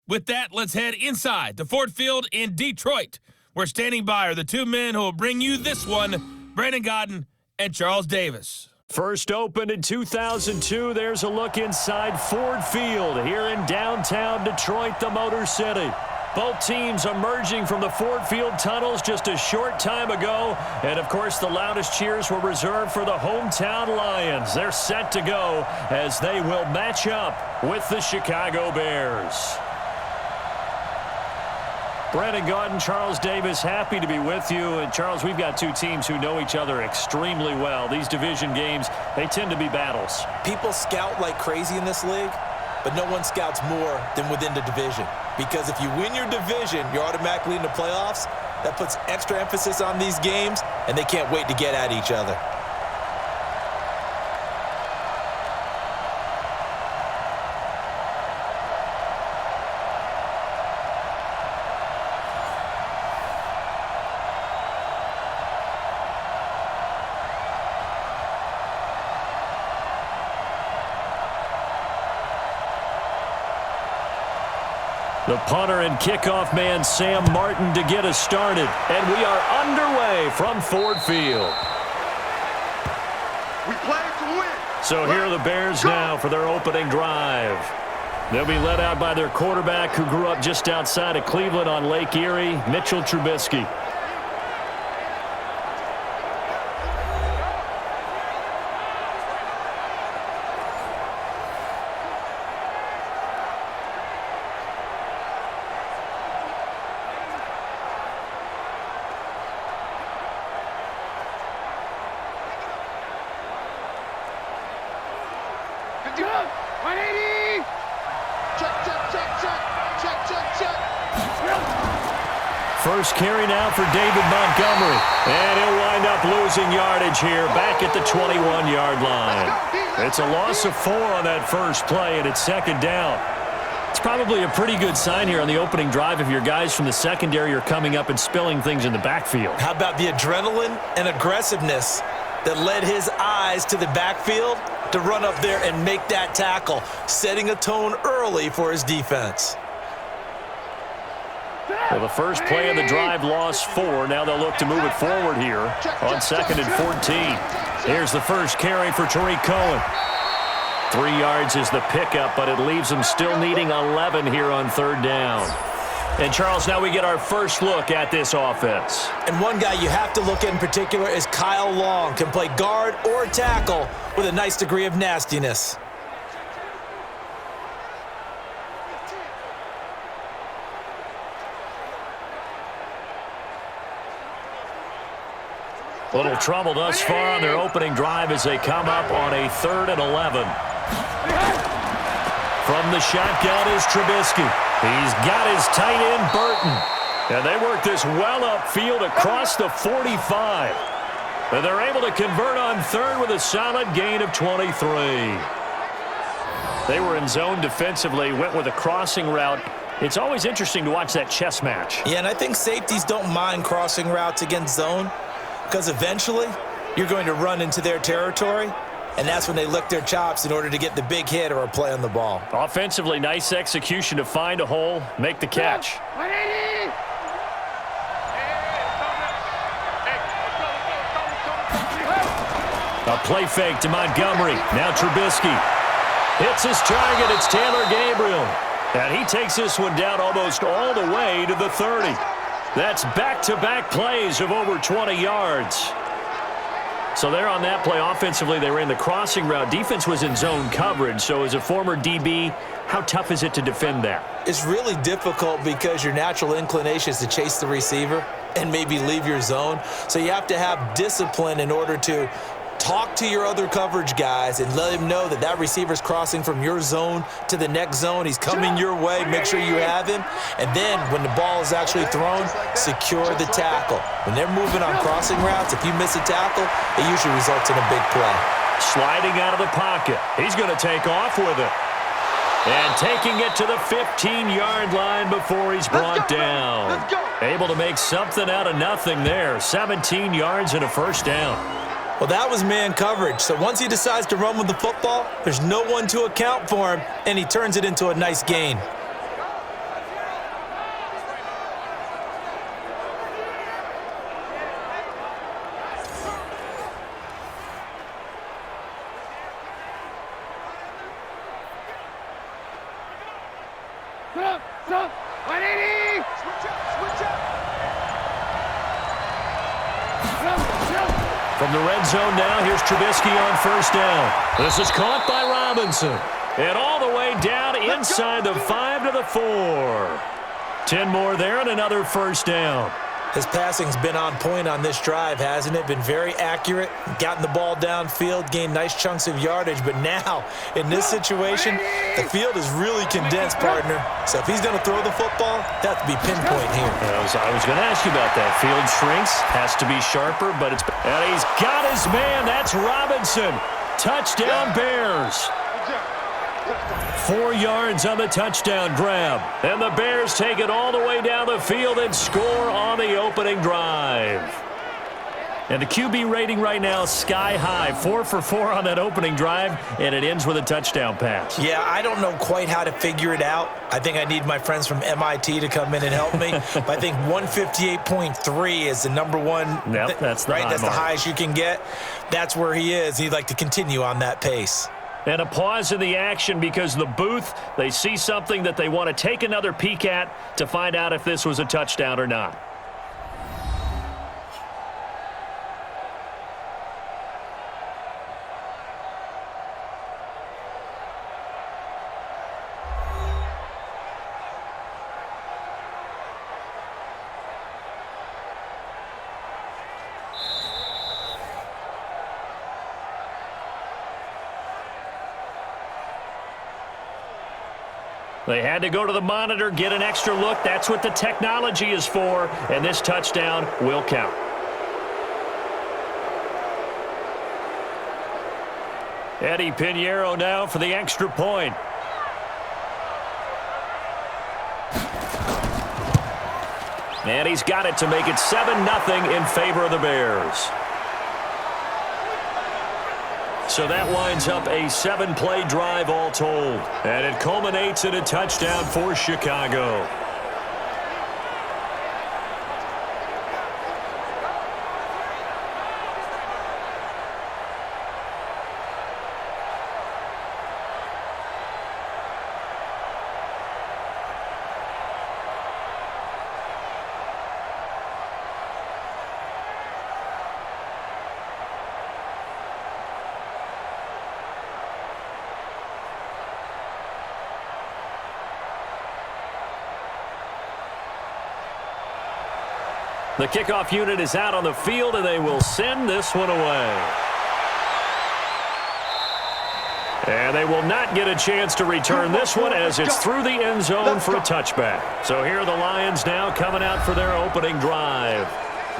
With that, let's head inside to Ford Field in Detroit. We're standing by are the two men who will bring you this one, Brandon Gaudin and Charles Davis. First opened in 2002, there's a look inside Ford Field here in downtown Detroit, the Motor City. Both teams emerging from the Ford Field tunnels just a short time ago. And, of course, the loudest cheers were reserved for the hometown Lions. They're set to go as they will match up with the Chicago Bears. Brandon Gaudin, Charles Davis, happy to be with you. And, Charles, we've got two teams who know each other extremely well. These division games, they tend to be battles. People scout like crazy in this league, but no one scouts more than within the division. Because if you win your division, you're automatically in the playoffs. That puts extra emphasis on these games, and they can't wait to get at each other. The punter and kickoff man, Sam Martin, to get us started. And we are underway from Ford Field. We play to win. So here are the Bears now for their opening drive. They'll be led out by their quarterback who grew up just outside of Cleveland on Lake Erie, Mitchell Trubisky. First carry now for David Montgomery. And he'll wind up losing yardage here back at the 21-yard line. It's a loss of 4 on that first play, and it's second down. It's probably a pretty good sign here on the opening drive if your guys from the secondary are coming up and spilling things in the backfield. How about the adrenaline and aggressiveness that led his eyes to the backfield to run up there and make that tackle, setting a tone early for his defense. Well, the first play of the drive lost 4. Now they'll look to move it forward here on 2nd and 14. Here's the first carry for Tariq Cohen. 3 yards is the pickup, but it leaves them still needing 11 here on 3rd down. And, Charles, now we get our first look at this offense. And one guy you have to look at in particular is Kyle Long. Can play guard or tackle with a nice degree of nastiness. Little trouble thus far on their opening drive as they come up on a 3rd and 11. From the shotgun is Trubisky. He's got his tight end, Burton. And they work this well upfield across the 45. And they're able to convert on 3rd with a solid gain of 23. They were in zone defensively, went with a crossing route. It's always interesting to watch that chess match. Yeah, and I think safeties don't mind crossing routes against zone, because eventually you're going to run into their territory, and that's when they lick their chops in order to get the big hit or a play on the ball. Offensively, nice execution to find a hole, make the catch. A play fake to Montgomery. Now Trubisky hits his target. It's Taylor Gabriel. And he takes this one down almost all the way to the 30. That's back-to-back plays of over 20 yards. So there on that play, offensively, they ran the crossing route. Defense was in zone coverage. So as a former DB, how tough is it to defend that? It's really difficult because your natural inclination is to chase the receiver and maybe leave your zone. So you have to have discipline in order to talk to your other coverage guys and let him know that that receiver's crossing from your zone to the next zone. He's coming your way. Make sure you have him. And then when the ball is actually thrown, secure the tackle. When they're moving on crossing routes, if you miss a tackle, it usually results in a big play. Sliding out of the pocket. He's going to take off with it. And taking it to the 15-yard line before he's brought down. Able to make something out of nothing there. 17 yards and a first down. Well, that was man coverage. So once he decides to run with the football, there's no one to account for him, and he turns it into a nice gain. From the red zone now, here's Trubisky on first down. This is caught by Robinson. And all the way down inside the 5 to the 4. 10 more there and another first down. His passing's been on point on this drive, hasn't it? Been very accurate, gotten the ball downfield, gained nice chunks of yardage. But now, in this situation, the field is really condensed, partner. So if he's going to throw the football, that has to be pinpoint here. I was going to ask you about that. Field shrinks, has to be sharper, but it's... And he's got his man. That's Robinson. Touchdown, Bears. 4 yards on the touchdown grab. And the Bears take it all the way down the field and score on the opening drive. And the QB rating right now, sky high. 4 for 4 on that opening drive, and it ends with a touchdown pass. Yeah, I don't know quite how to figure it out. I think I need my friends from MIT to come in and help me. But I think 158.3 is the number one. Yep, that's the right. That's mark. the highest you can get. That's where he is. He'd like to continue on that pace. And a pause in the action because the booth, they see something that they want to take another peek at to find out if this was a touchdown or not. They had to go to the monitor, get an extra look. That's what the technology is for, and this touchdown will count. Eddie Pinheiro now for the extra point. And he's got it to make it 7-0 in favor of the Bears. So that winds up a 7-play drive all told. And it culminates in a touchdown for Chicago. The kickoff unit is out on the field, and they will send this one away. And they will not get a chance to return this one as it's through the end zone for a touchback. So here are the Lions now coming out for their opening drive.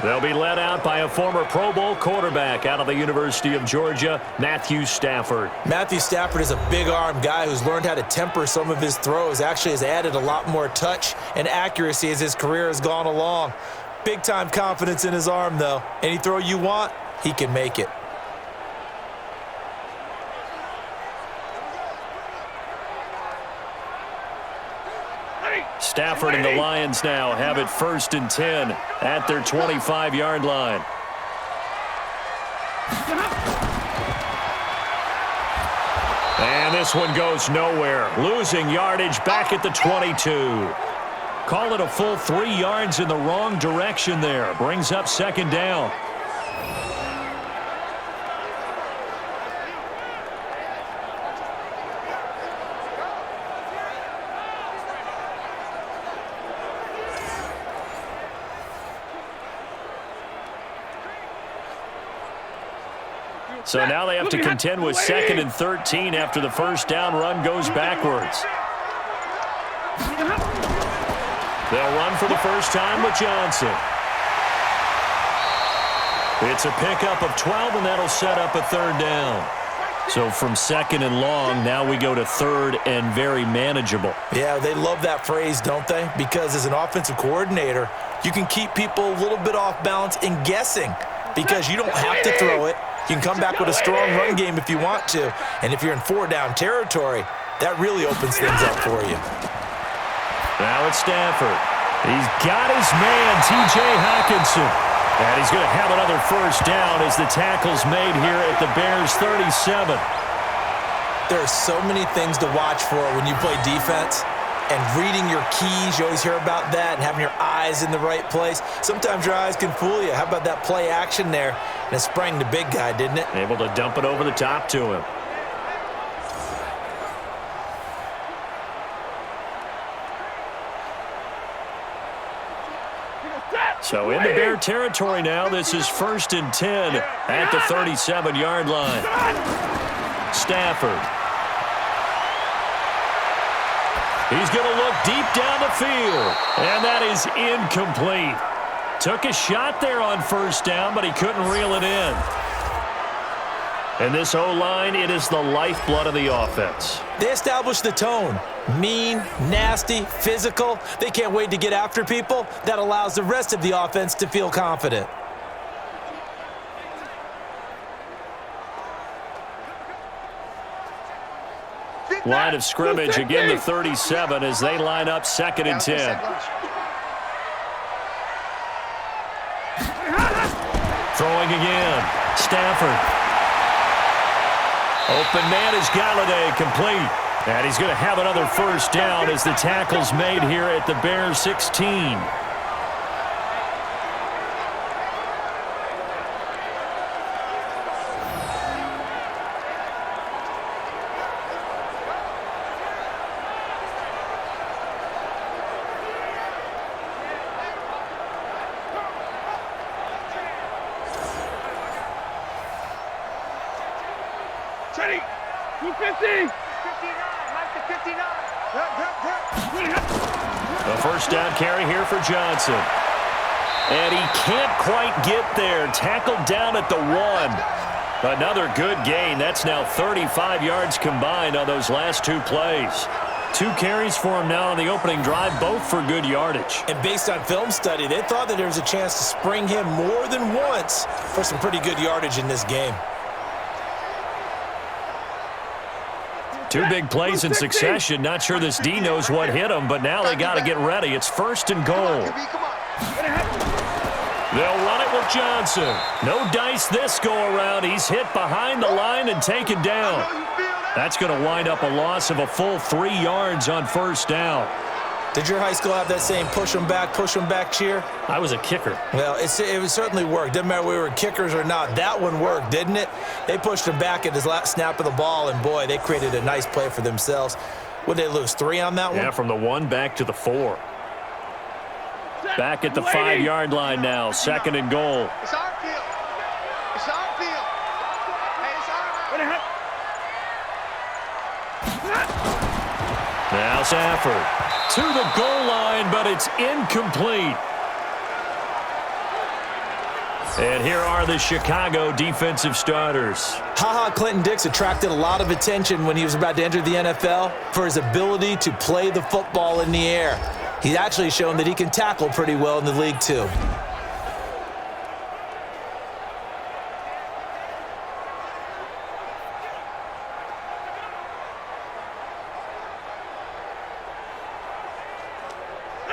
They'll be led out by a former Pro Bowl quarterback out of the University of Georgia, Matthew Stafford. Matthew Stafford is a big-arm guy who's learned how to temper some of his throws. Actually has added a lot more touch and accuracy as his career has gone along. Big-time confidence in his arm, though. Any throw you want, he can make it. Stafford and the Lions now have it 1st and 10 at their 25-yard line. And this one goes nowhere. Losing yardage back at the 22. Call it a full 3 yards in the wrong direction there. Brings up 2nd down. So now they have to contend with 2nd and 13 after the first down run goes backwards. They'll run for the first time with Johnson. It's a pickup of 12, and that'll set up a 3rd down. So from 2nd and long, now we go to 3rd and very manageable. Yeah, they love that phrase, don't they? Because as an offensive coordinator, you can keep people a little bit off balance and guessing because you don't have to throw it. You can come back with a strong run game if you want to. And if you're in 4-down territory, that really opens things up for you. Now it's Stafford. He's got his man, T.J. Hockenson. And he's going to have another first down as the tackle's made here at the Bears' 37. There are so many things to watch for when you play defense. and reading your keys. You always hear about that, and having your eyes in the right place. Sometimes your eyes can fool you. How about that play action there? And it sprang the big guy, didn't it? Able to dump it over the top to him. So in the Bear territory now, this is 1st and 10 at the 37-yard line. Stafford. He's going to look deep down the field, and that is incomplete. Took a shot there on 1st down, but he couldn't reel it in. And this O-line, it is the lifeblood of the offense. They established the tone. Mean, nasty, physical. They can't wait to get after people. That allows the rest of the offense to feel confident. Line of scrimmage, again the 37 as they line up 2nd and 10. Throwing again. Stafford. Open man is Galladay, complete. And he's going to have another 1st down as the tackle's made here at the Bears 16. A 1st down carry here for Johnson. And he can't quite get there. Tackled down at the 1. Another good gain. That's now 35 yards combined on those last 2 plays. 2 carries for him now on the opening drive, both for good yardage. And based on film study, they thought that there was a chance to spring him more than once for some pretty good yardage in this game. 2 big plays in succession. Not sure this D knows what hit him, but now they got to get ready. It's 1st and goal. They'll run it with Johnson. No dice this go-around. He's hit behind the line and taken down. That's going to wind up a loss of a full 3 yards on 1st down. Did your high school have that same push them back cheer? I was a kicker. Well, it certainly worked. Didn't matter whether we were kickers or not. That one worked, didn't it? They pushed him back at his last snap of the ball, and, boy, they created a nice play for themselves. What did they lose, 3 on that one? Yeah, from the 1 back to the 4. Back at the 5-yard line now, 2nd and goal. It's our field. It's our field. Hey, it's our. Now Stafford to the goal line, but it's incomplete. And here are the Chicago defensive starters. Ha-Ha Clinton-Dix attracted a lot of attention when he was about to enter the NFL for his ability to play the football in the air. He's actually shown that he can tackle pretty well in the league, too.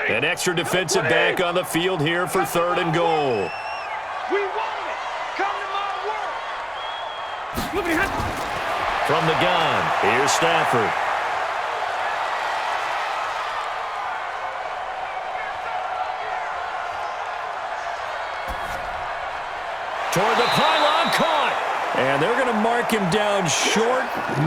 An extra defensive back on the field here for 3rd and goal. We want it. Come to my work. From the gun, here's Stafford. Toward the pylon, caught. And they're going to mark him down short,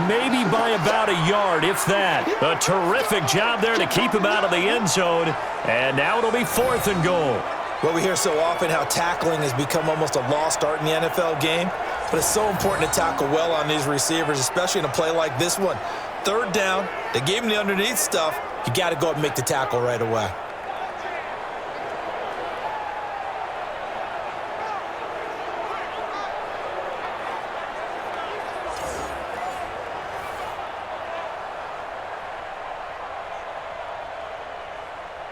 maybe by about a yard, if that. A terrific job there to keep him out of the end zone. And now it'll be 4th and goal. Well, we hear so often how tackling has become almost a lost art in the NFL game. But it's so important to tackle well on these receivers, especially in a play like this one. 3rd down, they gave him the underneath stuff. You got to go up and make the tackle right away.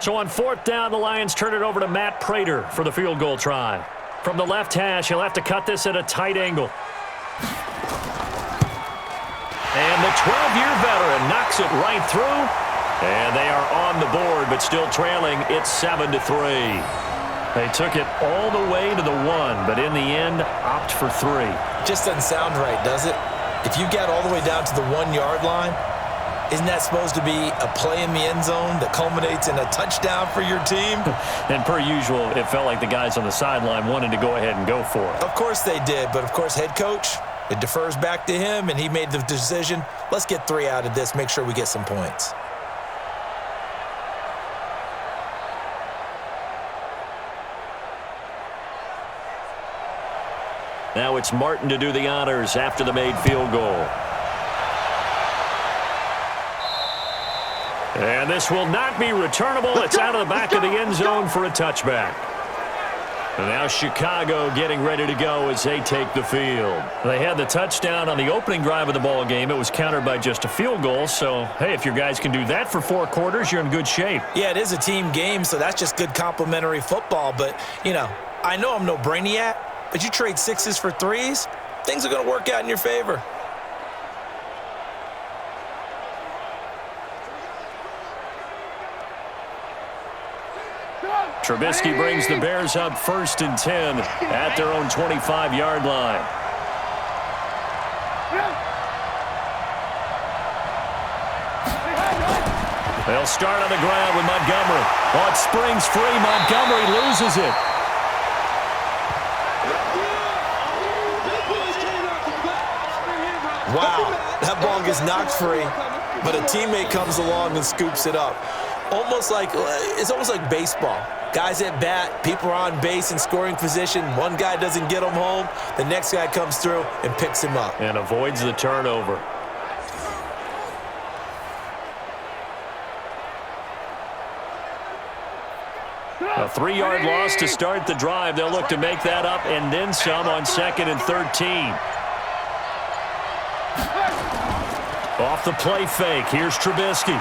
So on 4th down, the Lions turn it over to Matt Prater for the field goal try. From the left hash, he'll have to cut this at a tight angle. And the 12-year veteran knocks it right through. And they are on the board, but still trailing. It's 7-3. They took it all the way to the 1, but in the end, opt for 3. Just doesn't sound right, does it? If you get all the way down to the 1-yard line, Isn't that supposed to be a play in the end zone that culminates in a touchdown for your team? And per usual, it felt like the guys on the sideline wanted to go ahead and go for it. Of course they did, but of course head coach, it defers back to him, and he made the decision. Let's get 3 out of this, make sure we get some points. Now it's Martin to do the honors after the made field goal. And this will not be returnable. It's out of the back of the end zone for a touchback. And now Chicago getting ready to go as they take the field. They had the touchdown on the opening drive of the ball game. It was countered by just a field goal. So, hey, if your guys can do that for 4 quarters, you're in good shape. Yeah, it is a team game, so that's just good complimentary football. But, you know, I know I'm no brainiac, but you trade 6s for 3s, things are going to work out in your favor. Trubisky brings the Bears up 1st and 10 at their own 25-yard line. They'll start on the ground with Montgomery. Oh, it springs free. Montgomery loses it. Wow, that ball gets knocked free, but a teammate comes along and scoops it up. It's almost like baseball. Guys at bat, people are on base in scoring position. One guy doesn't get him home. The next guy comes through and picks him up. And avoids the turnover. A 3-yard loss to start the drive. They'll look to make that up and then some on 2nd and 13. Off the play fake. Here's Trubisky.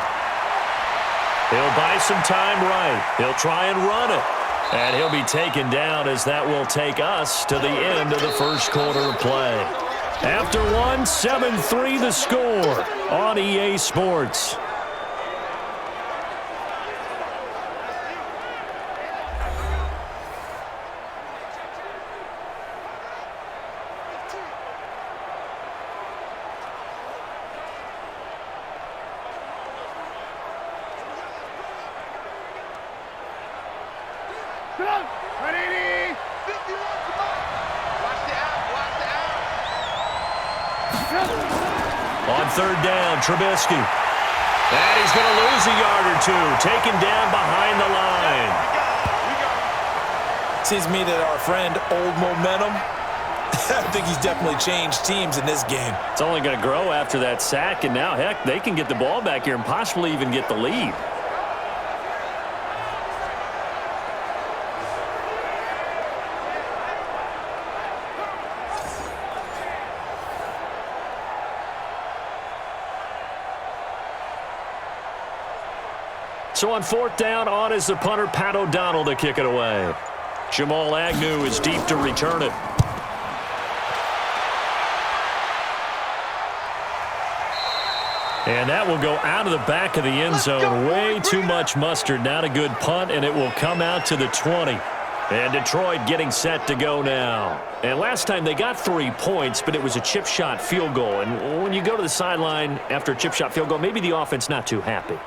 He'll buy some time right. He'll try and run it. And he'll be taken down as that will take us to the end of the first quarter of play. After one, 7-3 the score on EA Sports. On 3rd down, Trubisky. And he's going to lose a yard or 2. Taken down behind the line. Seems to me that our friend, Old Momentum, I think he's definitely changed teams in this game. It's only going to grow after that sack, and now, heck, they can get the ball back here and possibly even get the lead. So on 4th down, on is the punter, Pat O'Donnell, to kick it away. Jamal Agnew is deep to return it. And that will go out of the back of the end zone. Way too much mustard. Not a good punt, and it will come out to the 20. And Detroit getting set to go now. And last time they got 3 points, but it was a chip shot field goal. And when you go to the sideline after a chip shot field goal, maybe the offense not too happy.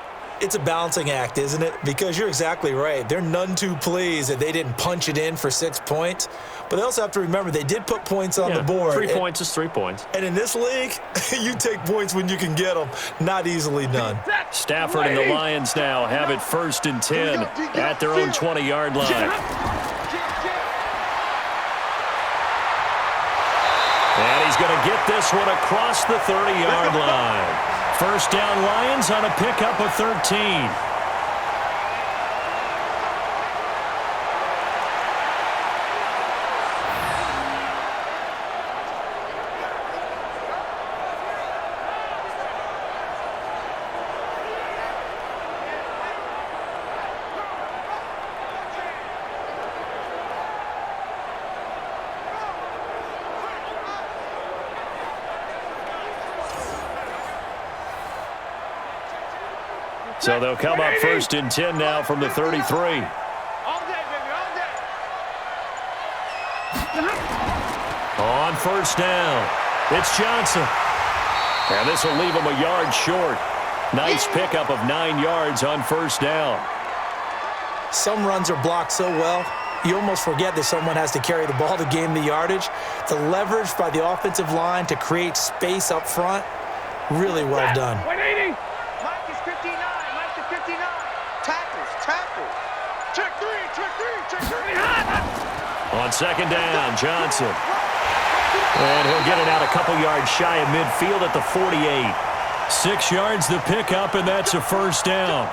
It's a balancing act, isn't it? Because you're exactly right. They're none too pleased that they didn't punch it in for 6 points. But they also have to remember they did put points on the board. 3 points is 3 points. And in this league, you take points when you can get them. Not easily done. Stafford and the Lions now have it 1st and 10 at their own 20-yard line. And he's going to get this one across the 30-yard line. 1st down, Lions on a pickup of 13. So they'll come up 1st and 10 now from the 33. All day, baby, all day. On 1st down, it's Johnson. And this will leave him a yard short. Nice pickup of 9 yards on first down. Some runs are blocked so well, you almost forget that someone has to carry the ball to gain the yardage. The leverage by the offensive line to create space up front, really well done. 180. Mike is 59. Mike is 59. Tackles. Check three. On second down, Johnson. And he'll get it out a couple yards shy of midfield at the 48. 6 yards the pickup, and that's a first down.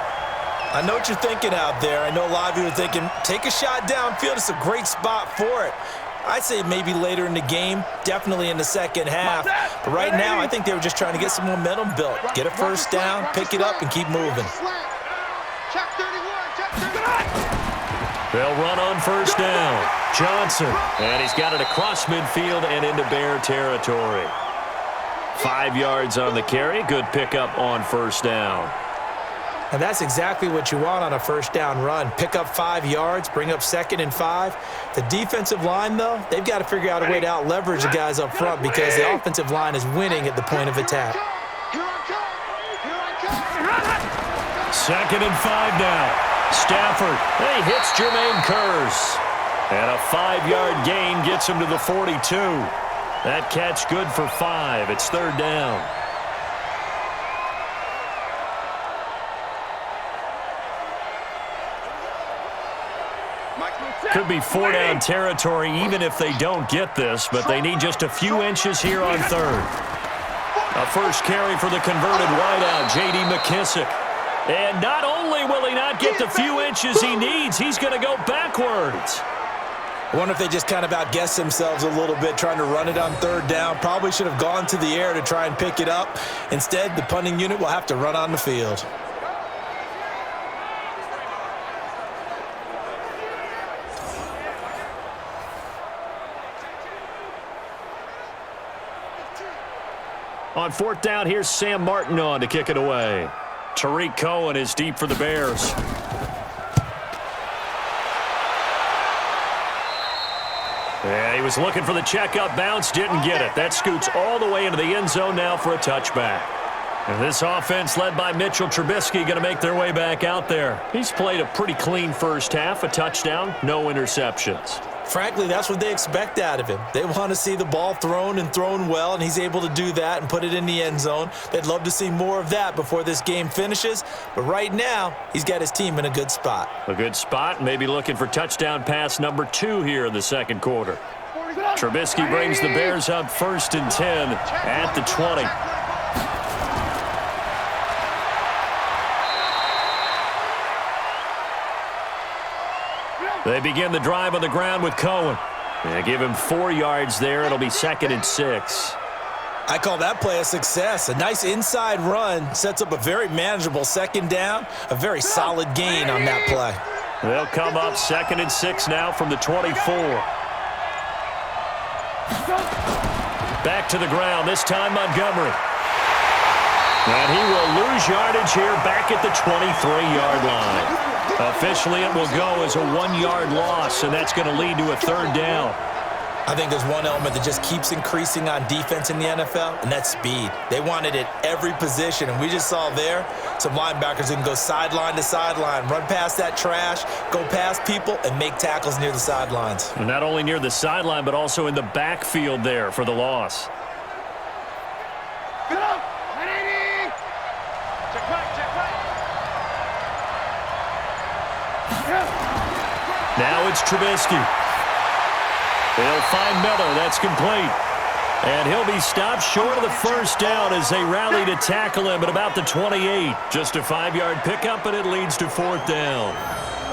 I know what you're thinking out there. I know a lot of you are thinking, take a shot downfield. It's a great spot for it. I'd say maybe later in the game, definitely in the second half. But right now, I think they were just trying to get some momentum built. Get a first down, pick it up, and keep moving. Check 31. They'll run on first down. Johnson. And he's got it across midfield and into Bear territory. 5 yards on the carry. Good pickup on first down. And that's exactly what you want on a first down run. Pick up 5 yards, bring up 2nd and 5. The defensive line, though, they've got to figure out a way to out-leverage the guys up front because the offensive line is winning at the point of attack. 2nd and 5 now. Stafford, he hits Jermaine Curse. And a 5-yard gain gets him to the 42. That catch good for 5. It's third down. Could be 4-down territory even if they don't get this, but they need just a few inches here on third. A first carry for the converted wideout, J.D. McKissick. And not only will he not get the few inches he needs, he's going to go backwards. I wonder if they just kind of outguessed themselves a little bit trying to run it on third down. Probably should have gone to the air to try and pick it up. Instead, the punting unit will have to run on the field. On fourth down, here's Sam Martin on to kick it away. Tariq Cohen is deep for the Bears. Yeah, he was looking for the checkup bounce, didn't get it. That scoots all the way into the end zone now for a touchback. And this offense led by Mitchell Trubisky going to make their way back out there. He's played a pretty clean first half, a touchdown, no interceptions. Frankly, that's what they expect out of him. They want to see the ball thrown and thrown well, and he's able to do that and put it in the end zone. They'd love to see more of that before this game finishes, but right now, he's got his team in a good spot. A good spot, maybe looking for touchdown pass number 2 here in the second quarter. Trubisky brings the Bears up 1st and 10 at the 20. They begin the drive on the ground with Cohen. They give him 4 yards there. It'll be 2nd and 6. I call that play a success. A nice inside run sets up a very manageable second down. A very solid gain on that play. They'll come up 2nd and 6 now from the 24. Back to the ground, this time Montgomery. And he will lose yardage here back at the 23-yard line. Officially, it will go as a 1-yard loss, and that's going to lead to a third down. I think there's one element that just keeps increasing on defense in the NFL, and that's speed. They want it at every position, and we just saw there some linebackers who can go sideline to sideline, run past that trash, go past people, and make tackles near the sidelines. And not only near the sideline, but also in the backfield there for the loss. Now it's Trubisky. They'll find Miller. That's complete. And he'll be stopped short of the first down as they rally to tackle him at about the 28. Just a 5-yard pickup, and it leads to 4th down.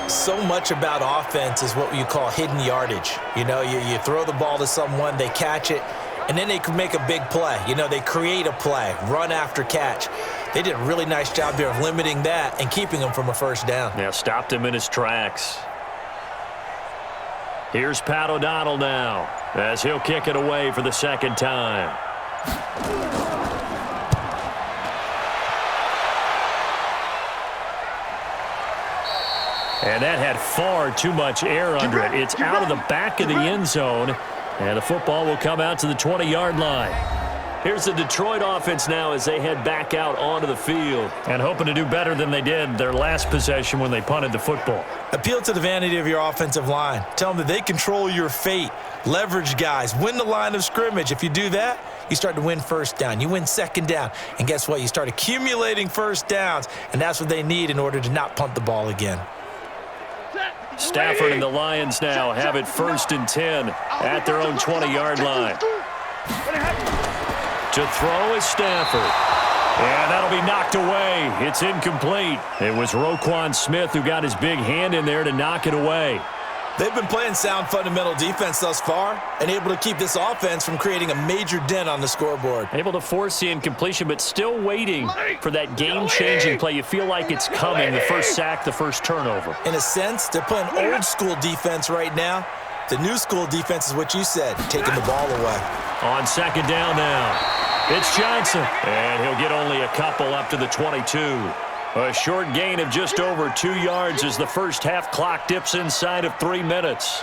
So much about offense is what you call hidden yardage. You know, you throw the ball to someone, they catch it, and then they can make a big play. You know, they create a play, run after catch. They did a really nice job there of limiting that and keeping him from a first down. Yeah, stopped him in his tracks. Here's Pat O'Donnell now as he'll kick it away for the second time. And that had far too much air under it. It's out of the back of the end zone, and the football will come out to the 20-yard line. Here's the Detroit offense now as they head back out onto the field. And hoping to do better than they did their last possession when they punted the football. Appeal to the vanity of your offensive line. Tell them that they control your fate. Leverage guys. Win the line of scrimmage. If you do that, you start to win first down. You win second down. And guess what? You start accumulating first downs. And that's what they need in order to not punt the ball again. Stafford and the Lions now have it 1st and 10 at their own 20-yard line. To throw is Stafford. And that'll be knocked away. It's incomplete. It was Roquan Smith who got his big hand in there to knock it away. They've been playing sound fundamental defense thus far and able to keep this offense from creating a major dent on the scoreboard. Able to force the incompletion, but still waiting for that game-changing play. You feel like it's coming, the first sack, the first turnover. In a sense, they're playing old-school defense right now. The new-school defense is what you said, taking the ball away. On second down now, it's Johnson. And he'll get only a couple up to the 22. A short gain of just over 2 yards as the first half clock dips inside of 3 minutes.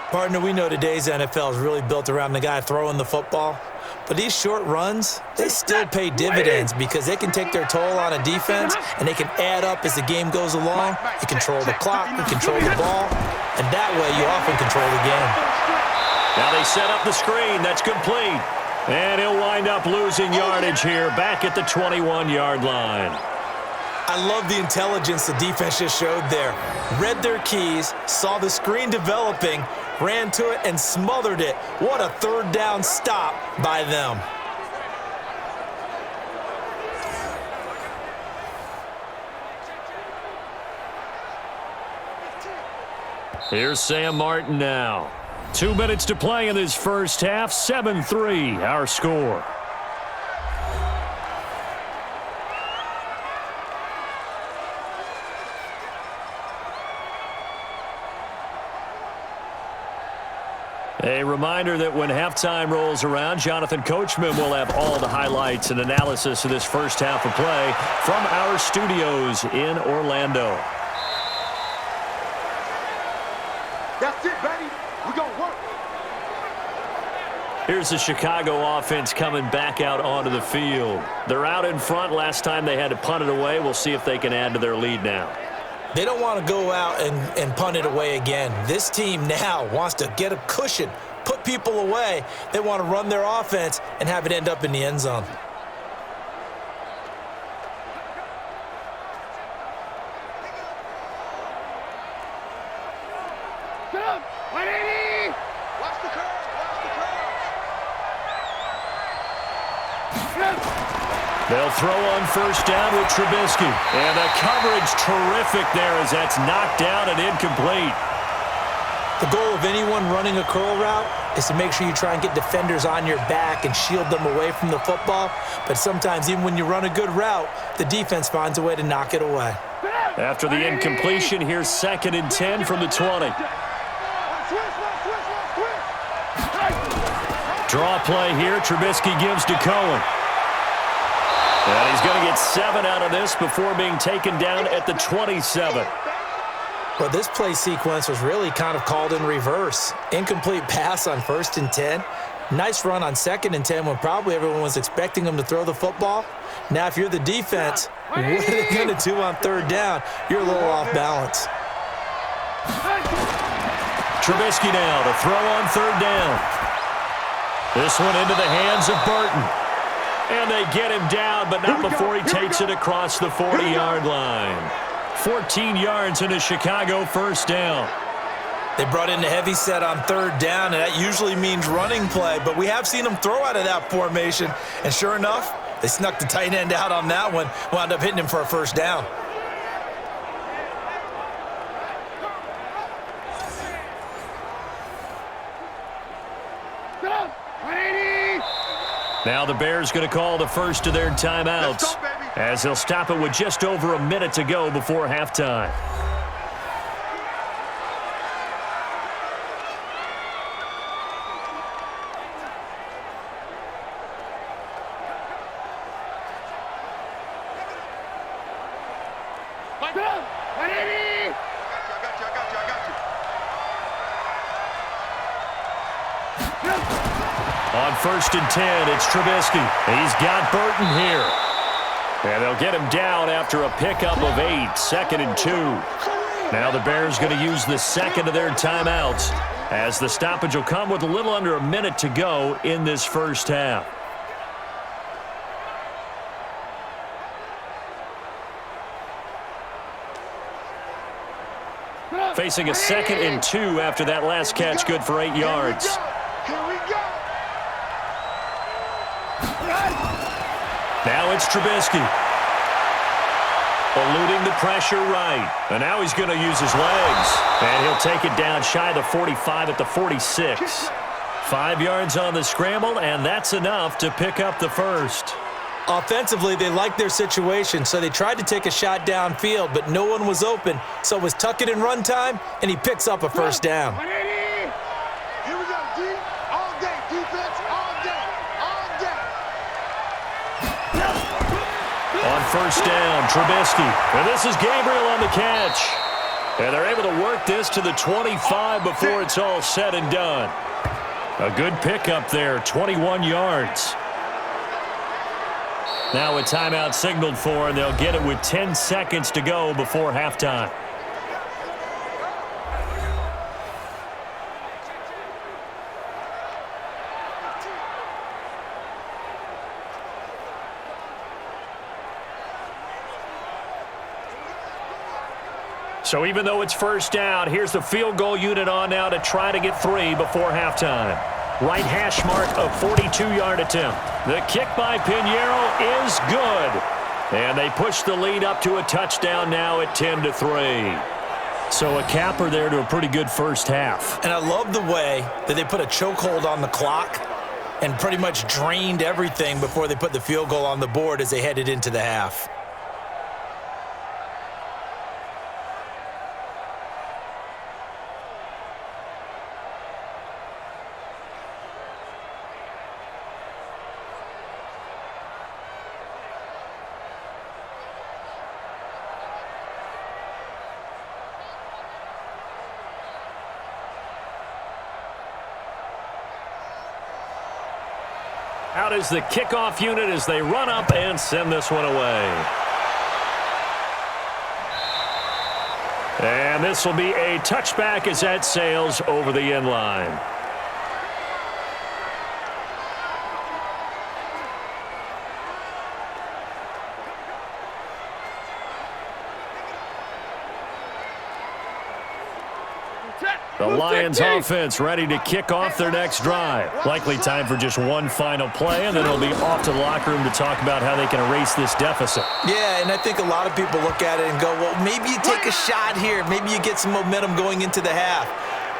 Partner, we know today's NFL is really built around the guy throwing the football. But these short runs, they still pay dividends because they can take their toll on a defense and they can add up as the game goes along. They control the clock, they control the ball, and that way you often control the game. Now they set up the screen. That's complete. And he'll wind up losing yardage here back at the 21-yard line. I love the intelligence the defense just showed there. Read their keys, saw the screen developing, ran to it, and smothered it. What a third down stop by them. Here's Sam Martin now. 2 minutes to play in this first half. 7-3, our score. A reminder that when halftime rolls around, Jonathan Coachman will have all the highlights and analysis of this first half of play from our studios in Orlando. That's it, baby. We're going to work. Here's the Chicago offense coming back out onto the field. They're out in front. Last time they had to punt it away. We'll see if they can add to their lead now. They don't want to go out and punt it away again. This team now wants to get a cushion, put people away. They want to run their offense and have it end up in the end zone. Watch the curve. They'll throw on first down with Trubisky. And the coverage terrific there as that's knocked down and incomplete. The goal of anyone running a curl route is to make sure you try and get defenders on your back and shield them away from the football. But sometimes even when you run a good route, the defense finds a way to knock it away. After the incompletion, here's 2nd and 10 from the 20. Draw play here. Trubisky gives to Cohen. And he's going to get 7 out of this before being taken down at the 27. Well, this play sequence was really kind of called in reverse. Incomplete pass on 1st and 10. Nice run on 2nd and 10 when probably everyone was expecting them to throw the football. Now, if you're the defense, what are they going to do on 3rd down? You're a little off balance. Trubisky now to throw on 3rd down. This one into the hands of Burton. And they get him down, but not before he takes it across the 40-yard line. 14 yards in a Chicago first down. They brought in a heavy set on 3rd down, and that usually means running play, but we have seen them throw out of that formation. And sure enough, they snuck the tight end out on that one, wound up hitting him for a first down. Now the Bears going to call the first of their timeouts as they'll stop it with just over a minute to go before halftime. On 1st and 10. It's Trubisky. He's got Burton here. And they'll get him down after a pickup of 8, 2nd and 2. Now the Bears going to use the second of their timeouts as the stoppage will come with a little under a minute to go in this first half. Facing a 2nd and 2 after that last catch, good for 8 yards. Here we go. Now it's Trubisky. Eluding the pressure right. And now he's going to use his legs. And he'll take it down shy of the 45 at the 46. 5 yards on the scramble, and that's enough to pick up the first. Offensively, they liked their situation, so they tried to take a shot downfield, but no one was open. So it was tuck it and run time, and he picks up a first down. Here we go, D. All day. Defense, all day. All day. On first down, Trubisky. And this is Gabriel on the catch. And they're able to work this to the 25 before it's all said and done. A good pickup there, 21 yards. Now a timeout signaled for, and they'll get it with 10 seconds to go before halftime. So even though it's first down, here's the field goal unit on now to try to get 3 before halftime. Right hash mark of 42-yard attempt. The kick by Pinheiro is good. And they push the lead up to a touchdown now at 10-3. So a capper there to a pretty good first half. And I love the way that they put a chokehold on the clock and pretty much drained everything before they put the field goal on the board as they headed into the half. Out is the kickoff unit as they run up and send this one away. And this will be a touchback as that sails over the end line. The Lions offense ready to kick off their next drive. Likely time for just one final play, and then they'll be off to the locker room to talk about how they can erase this deficit. Yeah, and I think a lot of people look at it and go, well, maybe you take a shot here. Maybe you get some momentum going into the half.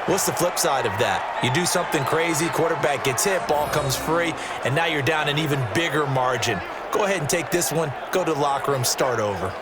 What's the flip side of that? You do something crazy, quarterback gets hit, ball comes free, and now you're down an even bigger margin. Go ahead and take this one, go to the locker room, start over.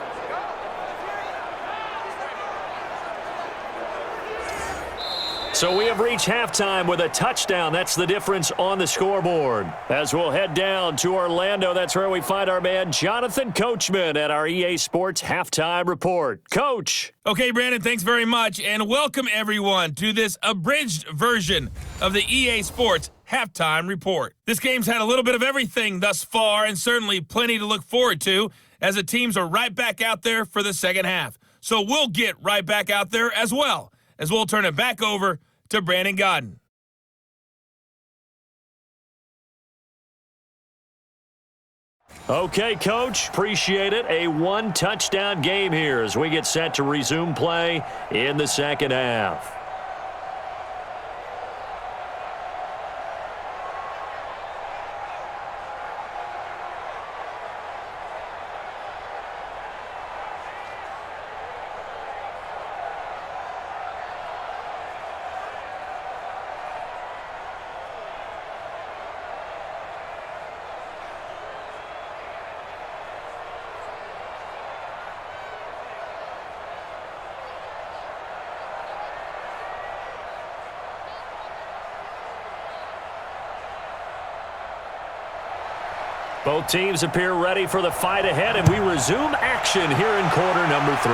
So we have reached halftime with a touchdown. That's the difference on the scoreboard. As we'll head down to Orlando, that's where we find our man Jonathan Coachman at our EA Sports Halftime Report. Coach. Okay, Brandon, thanks very much, and welcome everyone to this abridged version of the EA Sports Halftime Report. This game's had a little bit of everything thus far, and certainly plenty to look forward to, as the teams are right back out there for the second half. So we'll get right back out there as well, as we'll turn it back over to Brandon Godden. Okay, Coach, appreciate it. A one-touchdown game here as we get set to resume play in the second half. Both teams appear ready for the fight ahead, and we resume action here in quarter number 3.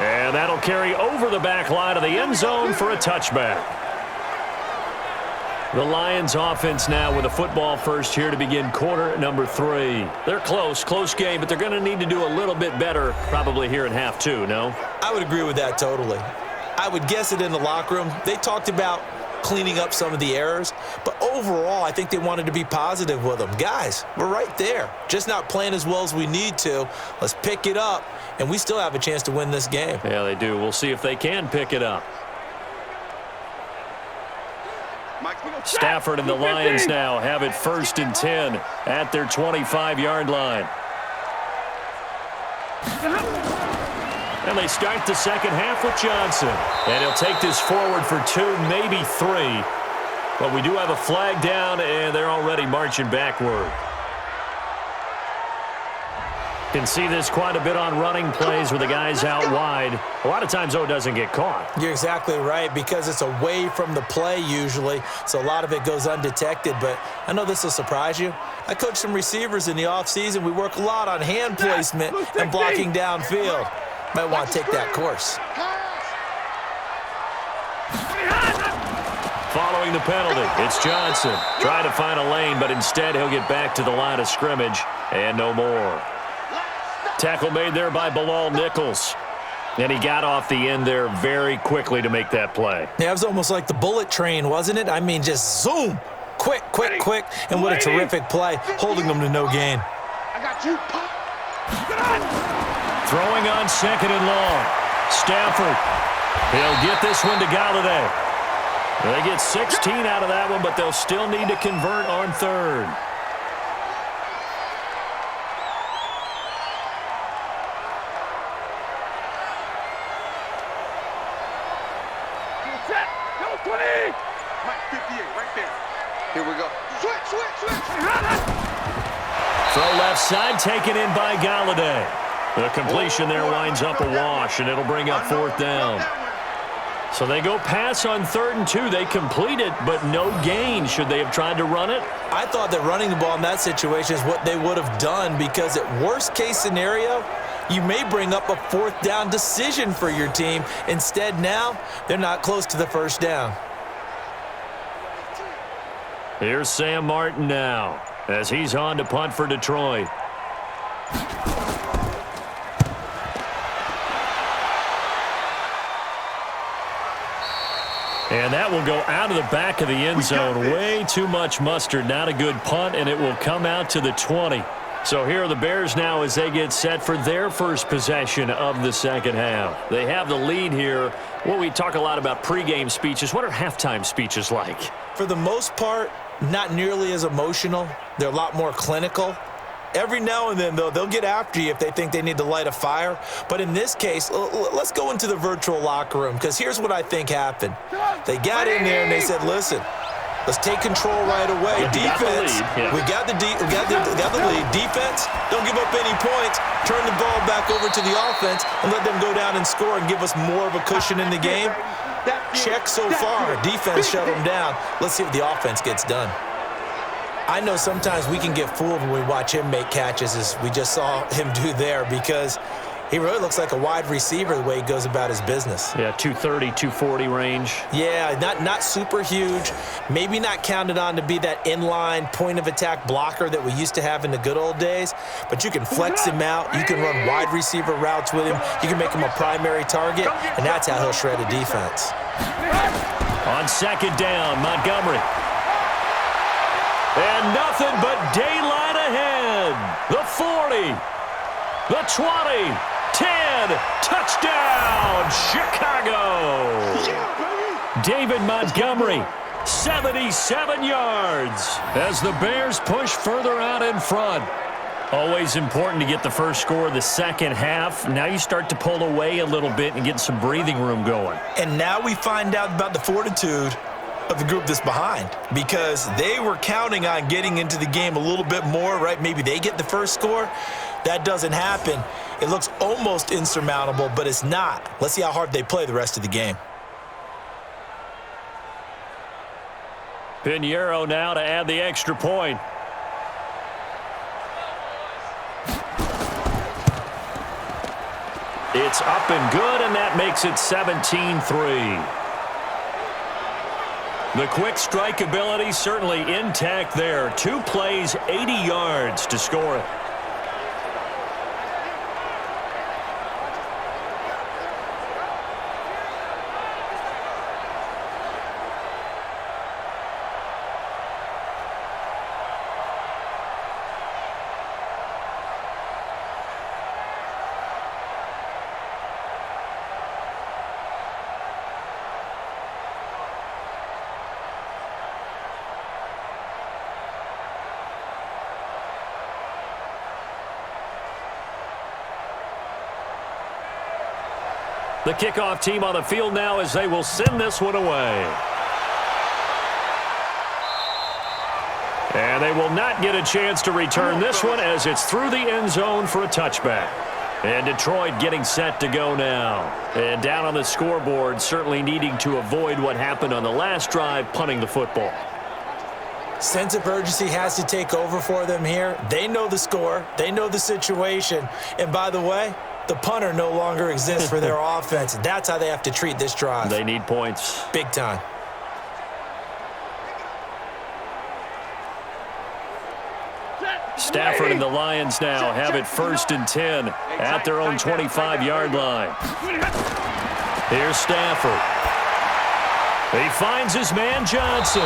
And that'll carry over the back line of the end zone for a touchback. The Lions offense now with a football first here to begin quarter number 3. They're close game, but they're going to need to do a little bit better probably here in half 2, no? I would agree with that totally. I would guess it in the locker room. They talked about cleaning up some of the errors, but overall, I think they wanted to be positive with them. Guys, we're right there. Just not playing as well as we need to. Let's pick it up, and we still have a chance to win this game. Yeah, they do. We'll see if they can pick it up. Stafford and the Lions now have it 1st and 10 at their 25-yard line. And they start the second half with Johnson. And he'll take this forward for 2, maybe 3. But we do have a flag down, and they're already marching backward. Can see this quite a bit on running plays with the guys out wide. A lot of times, though, it doesn't get caught. You're exactly right, because it's away from the play usually, so a lot of it goes undetected. But I know this will surprise you. I coach some receivers in the offseason. We work a lot on hand placement and blocking downfield. Might want to take that course. Following the penalty, it's Johnson. Trying to find a lane, but instead he'll get back to the line of scrimmage and no more. Tackle made there by Bilal Nichols. And he got off the end there very quickly to make that play. Yeah, it was almost like the bullet train, wasn't it? I mean, just zoom. Quick. And what a terrific play, holding them to no gain. I got you. Throwing on 2nd and long. Stafford. He'll get this one to Galladay. They get 16 out of that one, but they'll still need to convert on 3rd. Mike 58, right there. Here we go. Switch. Throw left side, taken in by Galladay. The completion there winds up a wash, and it'll bring up 4th down. So they go pass on 3rd and 2. They complete it, but no gain. Should they have tried to run it? I thought that running the ball in that situation is what they would have done, because at worst case scenario, you may bring up a 4th down decision for your team. Instead, now, they're not close to the 1st down. Here's Sam Martin now as he's on to punt for Detroit. And that will go out of the back of the end zone. Way too much mustard. Not a good punt, and it will come out to the 20. So here are the Bears now as they get set for their first possession of the second half. They have the lead here. Well, we talk a lot about pregame speeches. What are halftime speeches like? For the most part, not nearly as emotional. They're a lot more clinical. Every now and then, though, they'll get after you if they think they need to light a fire. But in this case, let's go into the virtual locker room, because here's what I think happened. They got in there and they said, listen, let's take control right away. Defense, we got the lead. Defense, don't give up any points. Turn the ball back over to the offense and let them go down and score and give us more of a cushion in the game. Check so far. Defense shut them down. Let's see if the offense gets done. I know sometimes we can get fooled when we watch him make catches, as we just saw him do there, because he really looks like a wide receiver the way he goes about his business. Yeah, 230, 240 range. Yeah, not super huge. Maybe not counted on to be that inline point-of-attack blocker that we used to have in the good old days, but you can flex him out. You can run wide receiver routes with him. You can make him a primary target, and that's how he'll shred a defense. On 2nd down, Montgomery. And nothing but daylight ahead. The 40, the 20, 10, touchdown, Chicago. David Montgomery, 77 yards as the Bears push further out in front. Always important to get the first score of the second half. Now you start to pull away a little bit and get some breathing room going. And now we find out about the fortitude of the group that's behind, because they were counting on getting into the game a little bit more, right? Maybe they get the first score. That doesn't happen. It looks almost insurmountable, but it's not. Let's see how hard they play the rest of the game. Pinheiro now to add the extra point. It's up and good, and that makes it 17-3. The quick strike ability certainly intact there. 2 plays, 80 yards to score it. The kickoff team on the field now as they will send this one away. And they will not get a chance to return this one as it's through the end zone for a touchback. And Detroit getting set to go now. And down on the scoreboard, certainly needing to avoid what happened on the last drive, punting the football. Sense of urgency has to take over for them here. They know the score. They know the situation. And by the way, the punter no longer exists for their offense. That's how they have to treat this drive. They need points. Big time. Stafford and the Lions now have it 1st and 10 at their own 25-yard line. Here's Stafford. He finds his man Johnson.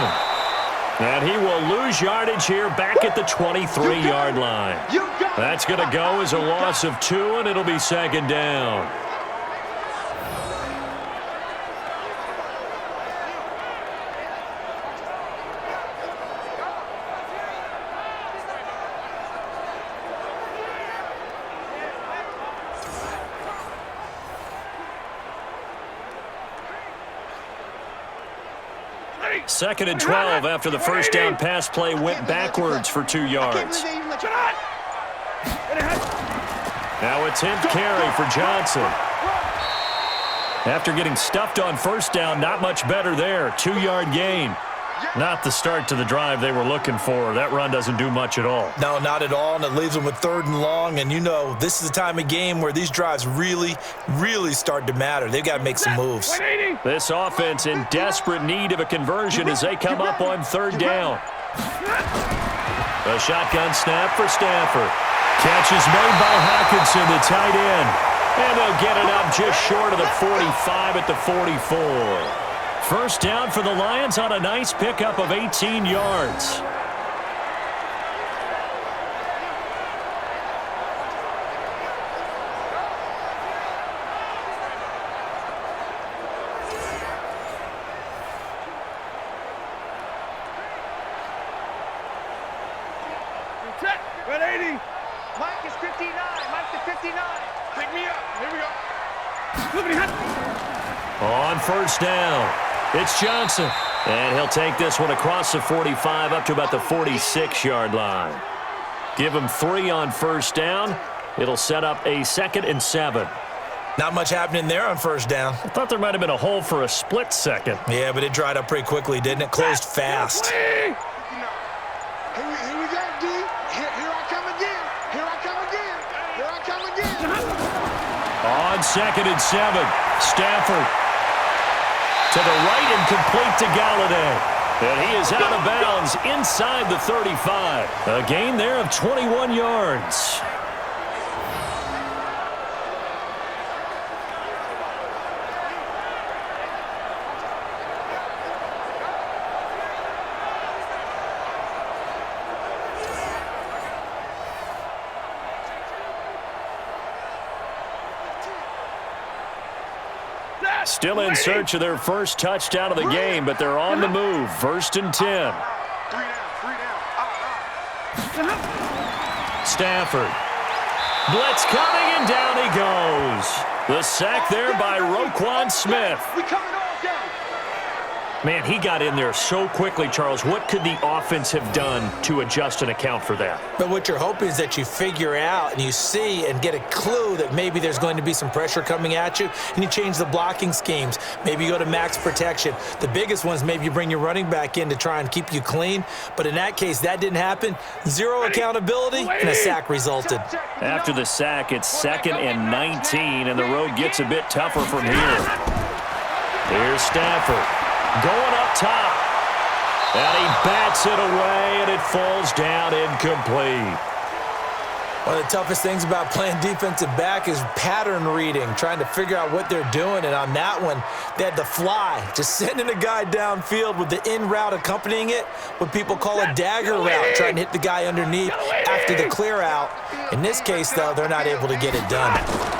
And he will lose yardage here back at the 23-yard line. That's going to go as a loss of 2, and it'll be 2nd down. Second and 12 after the first down pass play went backwards for 2 yards. Now attempt carry for Johnson. After getting stuffed on first down, not much better there. 2-yard gain. Not the start to the drive they were looking for. That run doesn't do much at all. No, not at all, and it leaves them with 3rd and long. And you know, this is the time of game where these drives really, really start to matter. They've got to make some moves. This offense in desperate need of a conversion as they come up on 3rd down. A shotgun snap for Stafford. Catch is made by Hawkinson, the tight end. And they'll get it up just short of the 45 at the 44. First down for the Lions on a nice pickup of 18 yards. Red 80. Mike is 59. Mike to 59. Pick me up. Here we go. On first down, it's Johnson. And he'll take this one across the 45 up to about the 46-yard line. Give him 3 on first down. It'll set up a 2nd and 7. Not much happening there on first down. I thought there might have been a hole for a split second. Yeah, but it dried up pretty quickly, didn't it? Closed fast. Here we go, D. Here I come again. Here I come again. Here I come again. On 2nd and 7, Stafford to the right and complete to Galladay. And he is out of bounds inside the 35. A gain there of 21 yards. Still in search of their first touchdown of the game, but they're on the move. 1st and 10. Stafford. Blitz coming, and down he goes. The sack there by Roquan Smith. We coming all day. Man, he got in there so quickly, Charles. What could the offense have done to adjust and account for that? But what you're hoping is that you figure out and you see and get a clue that maybe there's going to be some pressure coming at you, and you change the blocking schemes. Maybe you go to max protection. The biggest ones, maybe you bring your running back in to try and keep you clean. But in that case, that didn't happen. 0 accountability, and a sack resulted. After the sack, it's 2nd and 19, and the road gets a bit tougher from here. Here's Stafford. Going up top. And he bats it away, and it falls down incomplete. One of the toughest things about playing defensive back is pattern reading, trying to figure out what they're doing. And on that one, they had the fly, just sending a guy downfield with the in route accompanying it, what people call a dagger route, trying to hit the guy underneath after the clear out. In this case, though, they're not able to get it done.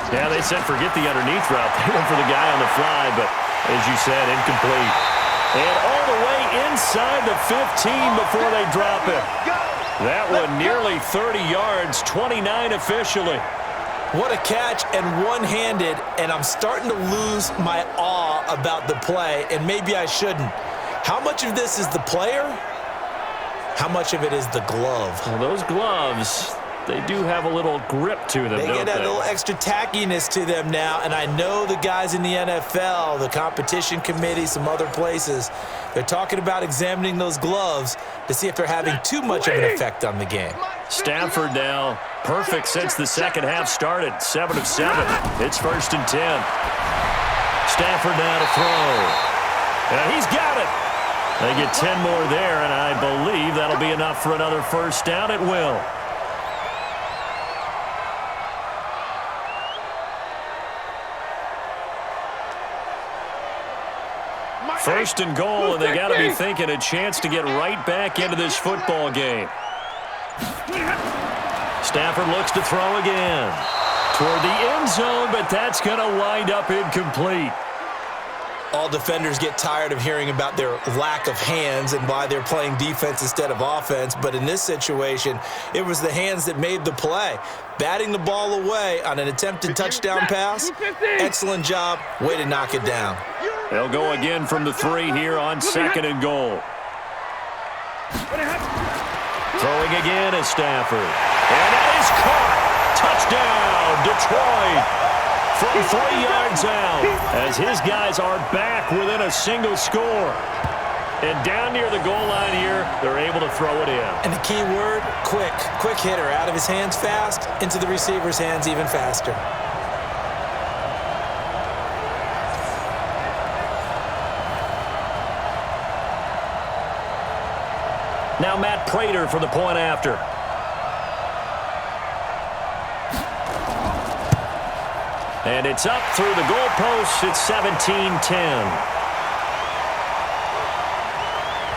Yeah, they said forget the underneath route. They went for the guy on the fly, but as you said, incomplete. And all the way inside the 15 before they drop it. That one nearly 30 yards, 29 officially. What a catch, and one-handed, and I'm starting to lose my awe about the play, and maybe I shouldn't. How much of this is the player? How much of it is the glove? Well, those gloves, they do have a little grip to them, They get a little extra tackiness to them now, and I know the guys in the NFL, the competition committee, some other places, they're talking about examining those gloves to see if they're having too much of an effect on the game. Stafford now perfect since the second half started, 7 of 7. It's 1st and 10. Stafford now to throw. And he's got it. They get 10 more there, and I believe that'll be enough for another first down. It will. First and goal, and they got to be thinking a chance to get right back into this football game. Stafford looks to throw again toward the end zone, but that's going to wind up incomplete. All defenders get tired of hearing about their lack of hands and why they're playing defense instead of offense. But in this situation, it was the hands that made the play. Batting the ball away on an attempted touchdown pass. Excellent job. Way to knock it down. They'll go again from the 3 here on 2nd and goal. Throwing again is Stafford. And that is caught. Touchdown, Detroit. From 3 yards out, as his guys are back within a single score. And down near the goal line here, they're able to throw it in. And the key word, quick. Quick hitter. Out of his hands fast, into the receiver's hands even faster. Now Matt Prater for the point after. And it's up through the goalposts. It's 17-10.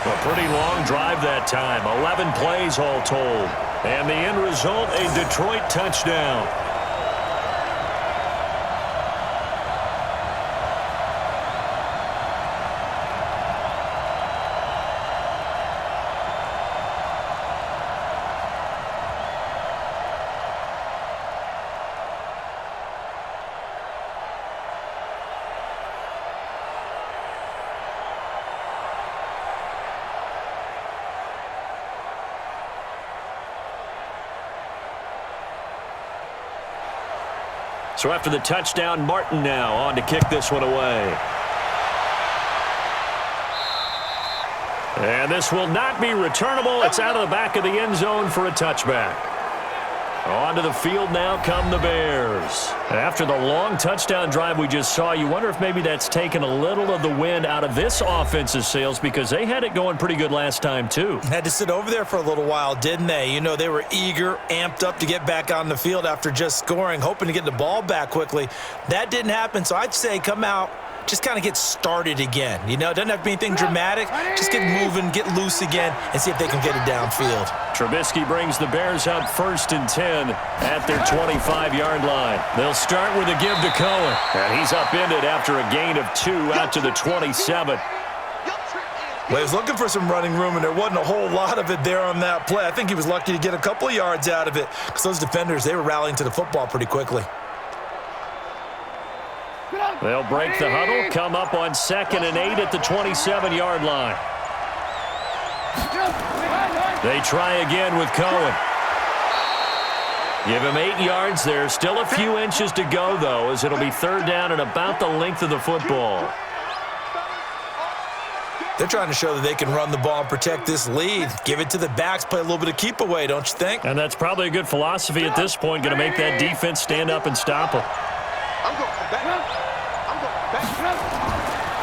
A pretty long drive that time. 11 plays all told. And the end result, a Detroit touchdown. So after the touchdown, Martin now on to kick this one away. And this will not be returnable. It's out of the back of the end zone for a touchback. Onto the field now come the Bears. After the long touchdown drive we just saw, you wonder if maybe that's taken a little of the wind out of this offense's sails, because they had it going pretty good last time too. Had to sit over there for a little while, didn't they? You know, they were eager, amped up to get back on the field after just scoring, hoping to get the ball back quickly. That didn't happen, so I'd say come out, just kind of get started again. You know, it doesn't have to be anything dramatic. Just get moving, get loose again, and see if they can get it downfield. Trubisky brings the Bears up 1st and 10 at their 25-yard line. They'll start with a give to Cohen. And he's upended after a gain of 2 out to the 27. Well, he was looking for some running room, and there wasn't a whole lot of it there on that play. I think he was lucky to get a couple of yards out of it, because those defenders, they were rallying to the football pretty quickly. They'll break the huddle, come up on 2nd and 8 at the 27-yard line. They try again with Cohen. Give him 8 yards there. Still a few inches to go, though, as it'll be 3rd down and about the length of the football. They're trying to show that they can run the ball and protect this lead. Give it to the backs, play a little bit of keep away, don't you think? And that's probably a good philosophy at this point, going to make that defense stand up and stop them.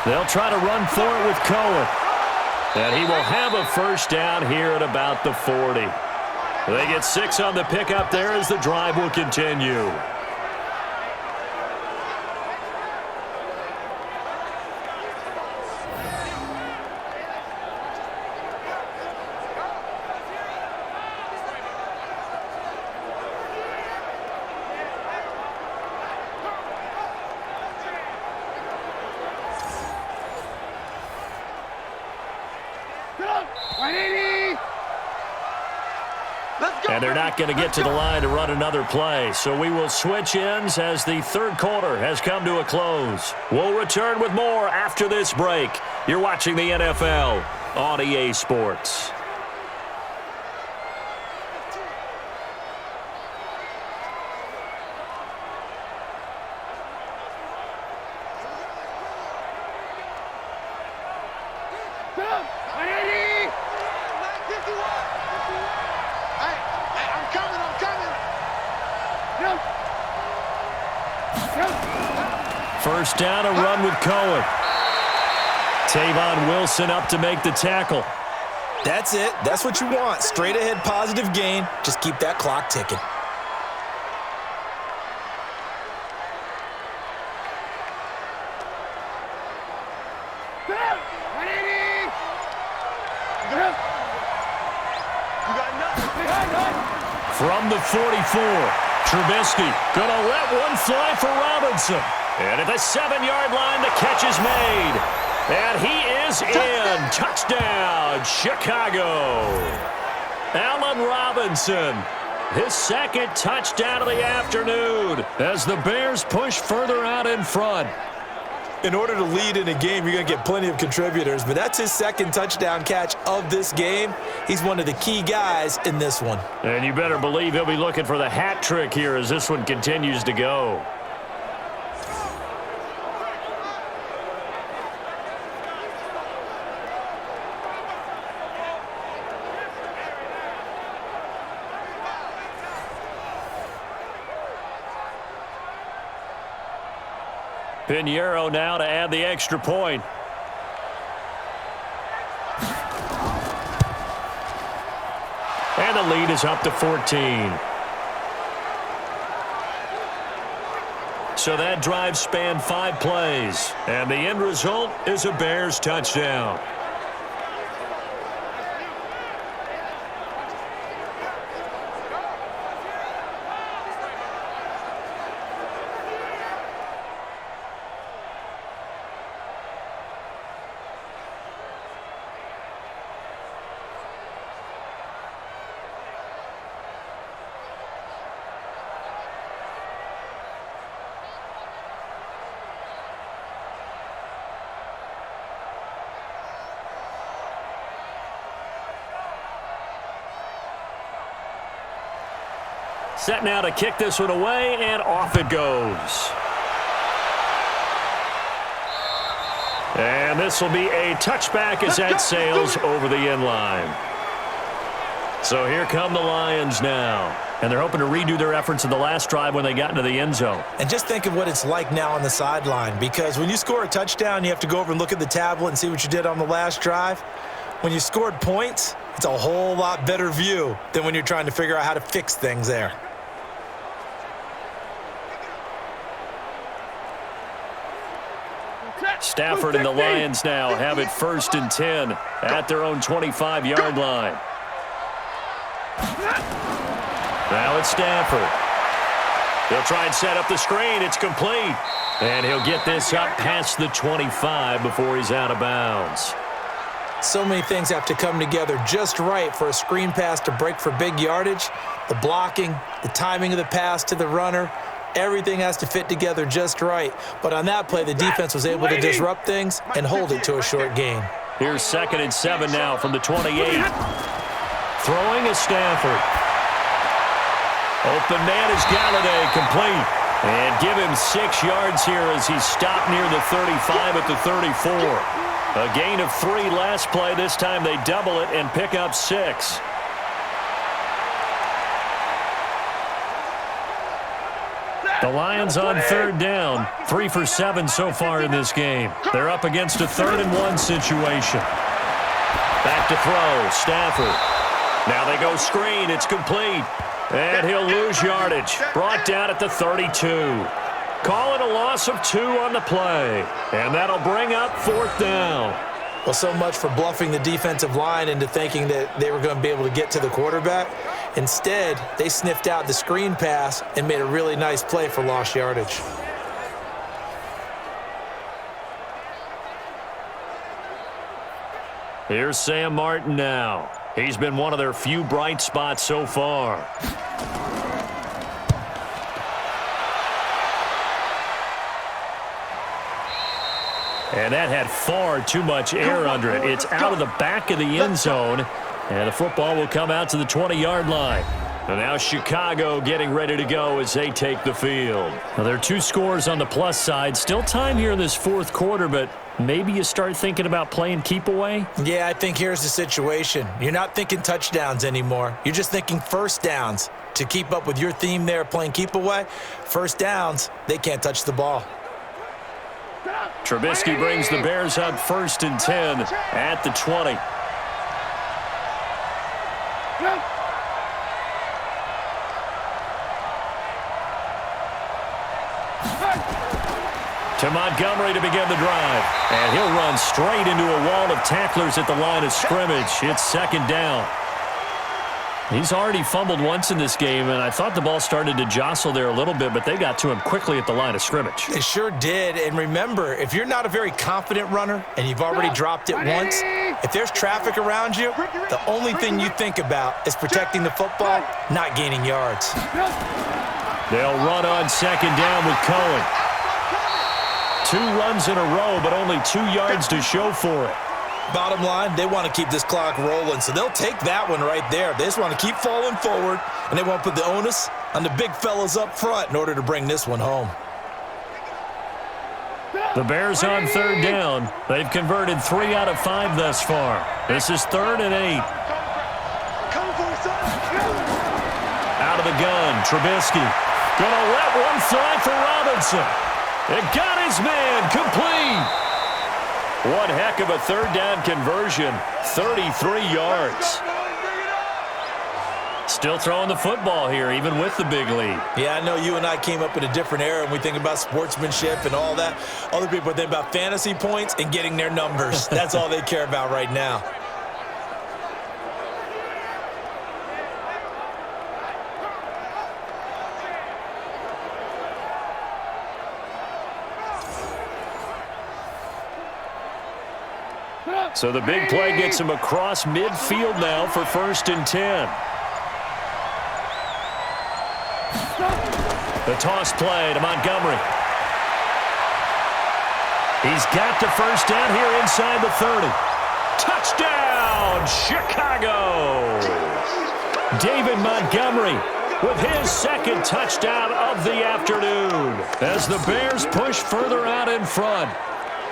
They'll try to run for it with Cohen. And he will have a first down here at about the 40. They get 6 on the pickup there as the drive will continue. And they're not going to get to the line to run another play. So we will switch ends as the third quarter has come to a close. We'll return with more after this break. You're watching the NFL on EA Sports. First down, a run with Cohen. Tavon Wilson up to make the tackle. That's it. That's what you want. Straight ahead positive gain. Just keep that clock ticking. From the 44, Trubisky gonna let one fly for Robinson. And at the 7-yard line, the catch is made. And he is in. Touchdown, Chicago. Allen Robinson, his second touchdown of the afternoon as the Bears push further out in front. In order to lead in a game, you're going to get plenty of contributors, but that's his second touchdown catch of this game. He's one of the key guys in this one. And you better believe he'll be looking for the hat trick here as this one continues to go. Pinheiro now to add the extra point. And the lead is up to 14. So that drive spanned 5 plays. And the end result is a Bears touchdown. Set now to kick this one away, and off it goes. And this will be a touchback as that sails over the end line. So here come the Lions now. And they're hoping to redo their efforts in the last drive when they got into the end zone. And just think of what it's like now on the sideline, because when you score a touchdown, you have to go over and look at the tablet and see what you did on the last drive. When you scored points, it's a whole lot better view than when you're trying to figure out how to fix things there. Stafford and the Lions now have it 1st and 10 at their own 25-yard line. Now it's Stafford. He'll try and set up the screen. It's complete. And he'll get this up past the 25 before he's out of bounds. So many things have to come together just right for a screen pass to break for big yardage. The blocking, the timing of the pass to the runner, everything has to fit together just right. But on that play, the defense was able to disrupt things and hold it to a short gain. Here's 2nd and 7 now from the 28. Throwing is Stafford. Open man is Galladay, complete. And give him 6 yards here as he stopped near the 35 at the 34. A gain of 3 last play. This time they double it and pick up 6. The Lions on 3rd down, 3 for 7 so far in this game. They're up against a 3rd and 1 situation. Back to throw, Stafford. Now they go screen, it's complete. And he'll lose yardage. Brought down at the 32. Call it a loss of 2 on the play. And that'll bring up 4th down. Well, so much for bluffing the defensive line into thinking that they were going to be able to get to the quarterback. Instead, they sniffed out the screen pass and made a really nice play for lost yardage. Here's Sam Martin now. He's been one of their few bright spots so far. And that had far too much air under it. It's out of the back of the end zone, and the football will come out to the 20-yard line. And now Chicago getting ready to go as they take the field. Well, there are 2 scores on the plus side. Still time here in this 4th quarter, but maybe you start thinking about playing keep away? Yeah, I think here's the situation. You're not thinking touchdowns anymore. You're just thinking first downs. To keep up with your theme there, playing keep away, first downs, they can't touch the ball. Trubisky brings the Bears up 1st and 10 at the 20. To Montgomery to begin the drive. And he'll run straight into a wall of tacklers at the line of scrimmage. It's 2nd down. He's already fumbled once in this game, and I thought the ball started to jostle there a little bit, but they got to him quickly at the line of scrimmage. They sure did. And remember, if you're not a very confident runner and you've already dropped it once, if there's traffic around you, the only thing you think about is protecting the football, not gaining yards. They'll run on 2nd down with Cohen. 2 runs in a row, but only 2 yards to show for it. Bottom line, they want to keep this clock rolling, so they'll take that one right there. They just want to keep falling forward, and they want to put the onus on the big fellas up front in order to bring this one home. The Bears on 3rd down. They've converted 3 out of 5 thus far. This is 3rd and 8. Out of the gun, Trubisky. Gonna let one fly for Robinson. It got his man complete. One heck of a 3rd down conversion, 33 yards. Still throwing the football here, even with the big lead. Yeah, I know you and I came up in a different era, and we think about sportsmanship and all that. Other people think about fantasy points and getting their numbers. That's all they care about right now. So the big play gets him across midfield now for 1st and 10. The toss play to Montgomery. He's got the 1st down here inside the 30. Touchdown, Chicago! David Montgomery with his 2nd touchdown of the afternoon as the Bears push further out in front.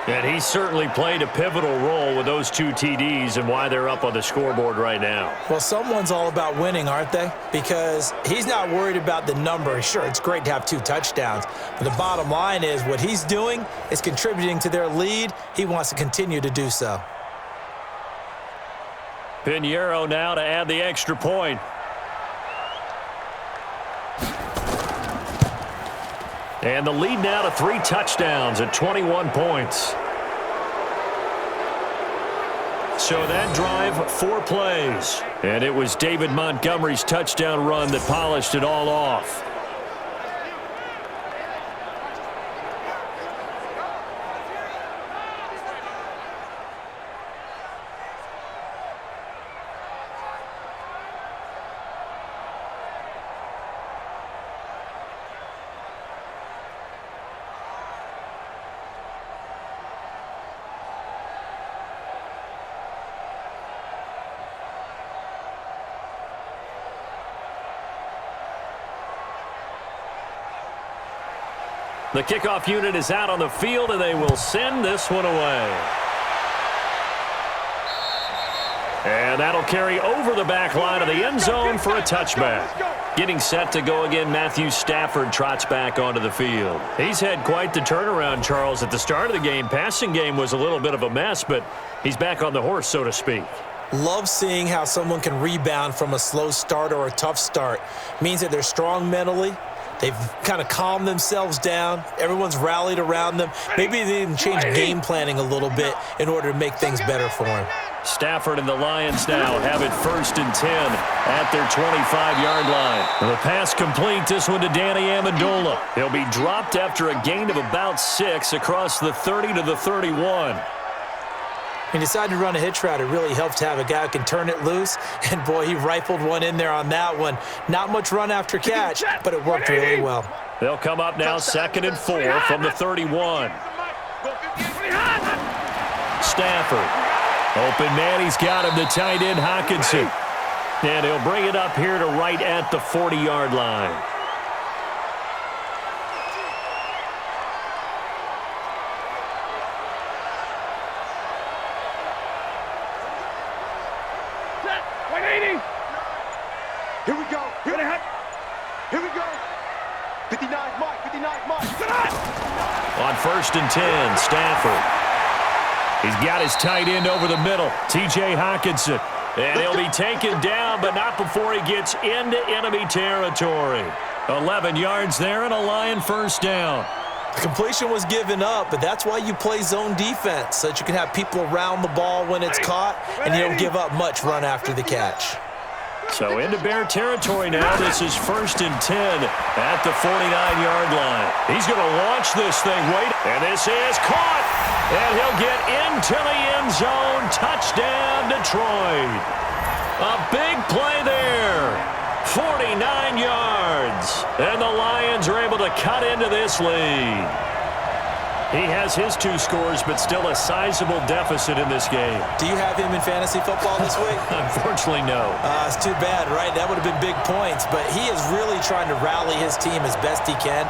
And he certainly played a pivotal role with those 2 TDs and why they're up on the scoreboard right now. Well, someone's all about winning, aren't they? Because he's not worried about the number. Sure, it's great to have 2 touchdowns. But the bottom line is what he's doing is contributing to their lead. He wants to continue to do so. Pinheiro now to add the extra point. And the lead now to 3 touchdowns at 21 points. So that drive, 4 plays. And it was David Montgomery's touchdown run that polished it all off. The kickoff unit is out on the field, and they will send this one away. And that'll carry over the back line of the end zone for a touchback. Getting set to go again, Matthew Stafford trots back onto the field. He's had quite the turnaround, Charles. At the start of the game, passing game was a little bit of a mess, but he's back on the horse, so to speak. Love seeing how someone can rebound from a slow start or a tough start. Means that they're strong mentally. They've kind of calmed themselves down. Everyone's rallied around them. Maybe they even change game planning a little bit in order to make things better for them. Stafford and the Lions now have it 1st and 10 at their 25-yard line. The pass complete, this one to Danny Amendola. He'll be dropped after a gain of about 6 across the 30 to the 31. He decided to run a hitch route. It really helps to have a guy who can turn it loose. And, boy, he rifled one in there on that one. Not much run after catch, but it worked really well. They'll come up now 2nd and 4 from the 31. Stafford. Open man, he's got him, the tight end Hawkinson. And he'll bring it up here to right at the 40-yard line. Here we go. Here we go. 59 Mike. 59 Mike. On 1st and 10, Stafford. He's got his tight end over the middle, T.J. Hawkinson. And he'll be taken down, but not before he gets into enemy territory. 11 yards there and a Lion first down. The completion was given up, but that's why you play zone defense, so that you can have people around the ball when it's caught, and you don't give up much run after the catch. So into Bear territory now. This is 1st and 10 at the 49-yard line. He's going to launch this thing. Wait, and this is caught. And he'll get into the end zone. Touchdown, Detroit. A big play there. 49 yards. And the Lions are able to cut into this lead. He has his 2 scores, but still a sizable deficit in this game. Do you have him in fantasy football this week? Unfortunately, no. It's too bad, right? That would have been big points, but he is really trying to rally his team as best he can.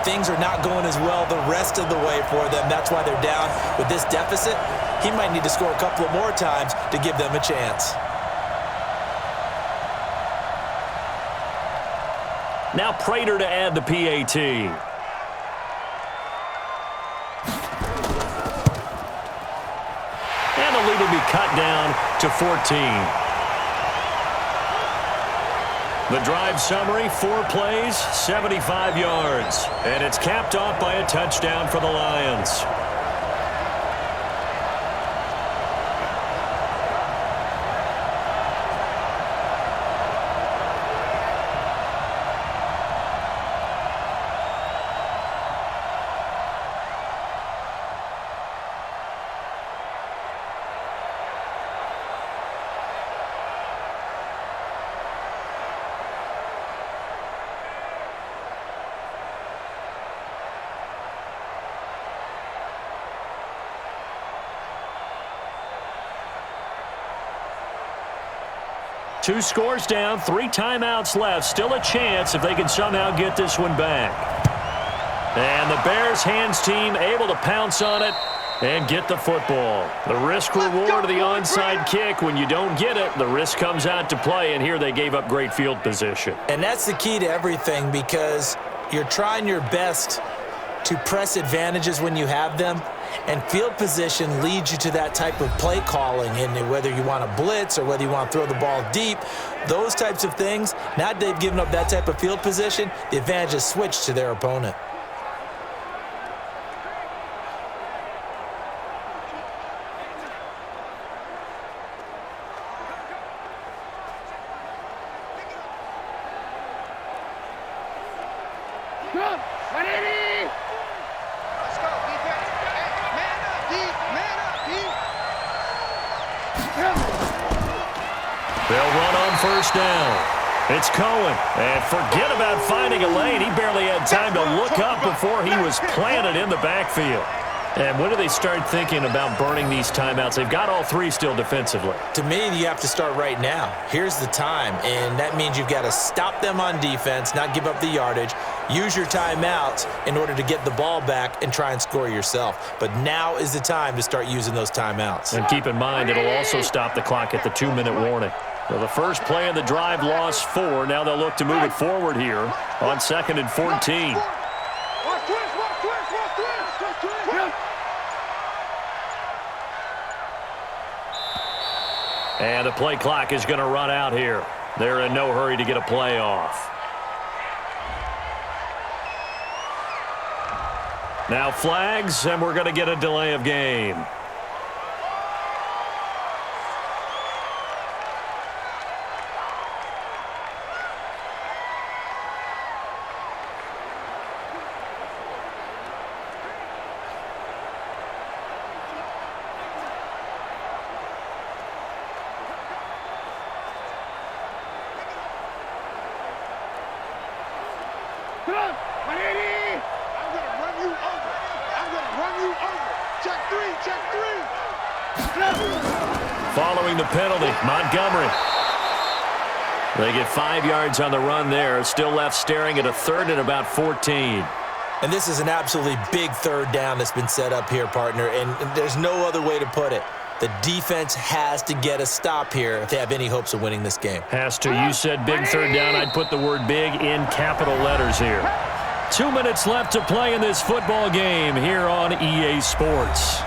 Things are not going as well the rest of the way for them. That's why they're down with this deficit. He might need to score a couple of more times to give them a chance. Now Prater to add the PAT. And the lead will be cut down to 14. The drive summary, 4 plays, 75 yards. And it's capped off by a touchdown for the Lions. Two scores down, 3 timeouts left. Still a chance if they can somehow get this one back. And the Bears hands team able to pounce on it and get the football. The risk reward of the onside kick. When you don't get it, the risk comes out to play, and here they gave up great field position. And that's the key to everything, because you're trying your best to press advantages when you have them, and field position leads you to that type of play calling. And whether you want to blitz or whether you want to throw the ball deep, those types of things, now that they've given up that type of field position, the advantage is switched to their opponent. They'll run on first down. It's Cohen. And forget about finding a lane. He barely had time to look up before he was planted in the backfield. And when do they start thinking about burning these timeouts? They've got all 3 still defensively. To me, you have to start right now. Here's the time, and that means you've got to stop them on defense, not give up the yardage, use your timeouts in order to get the ball back and try and score yourself. But now is the time to start using those timeouts. And keep in mind, it'll also stop the clock at the 2-minute warning. So the first play of the drive lost 4. Now they'll look to move it forward here on 2nd and 14. And the play clock is going to run out here. They're in no hurry to get a play off. Now flags, and we're going to get a delay of game. Following the penalty, Montgomery. They get 5 yards on the run there. Still left staring at a third and about 14. And this is an absolutely big third down that's been set up here, partner, and there's no other way to put it. The defense has to get a stop here if they have any hopes of winning this game. Has to. You said big third down. I'd put the word big in capital letters here. 2 minutes left to play in this football game here on EA Sports.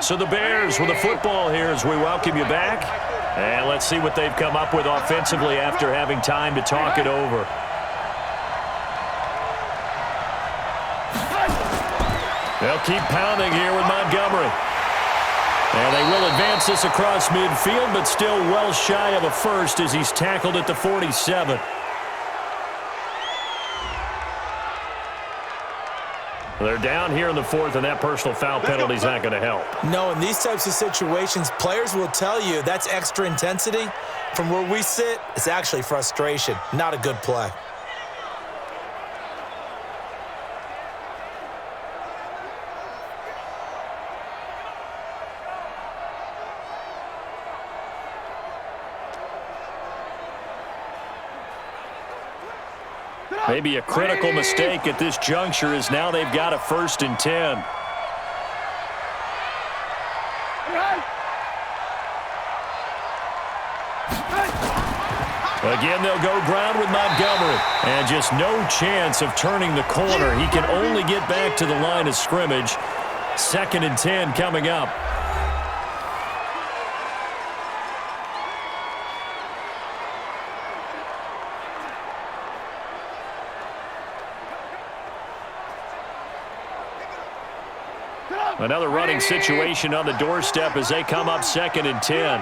So the Bears with the football here as we welcome you back. And let's see what they've come up with offensively after having time to talk it over. They'll keep pounding here with Montgomery. And they will advance this across midfield, but still well shy of a first as he's tackled at the 47. They're down here in the fourth, and that personal foul penalty is not going to help. No, in these types of situations, players will tell you that's extra intensity. From where we sit, it's actually frustration, not a good play. Maybe a critical mistake at this juncture is now they've got a 1st and 10. Again, they'll go ground with Montgomery. And just no chance of turning the corner. He can only get back to the line of scrimmage. 2nd and 10 coming up. Another running situation on the doorstep as they come up 2nd and 10.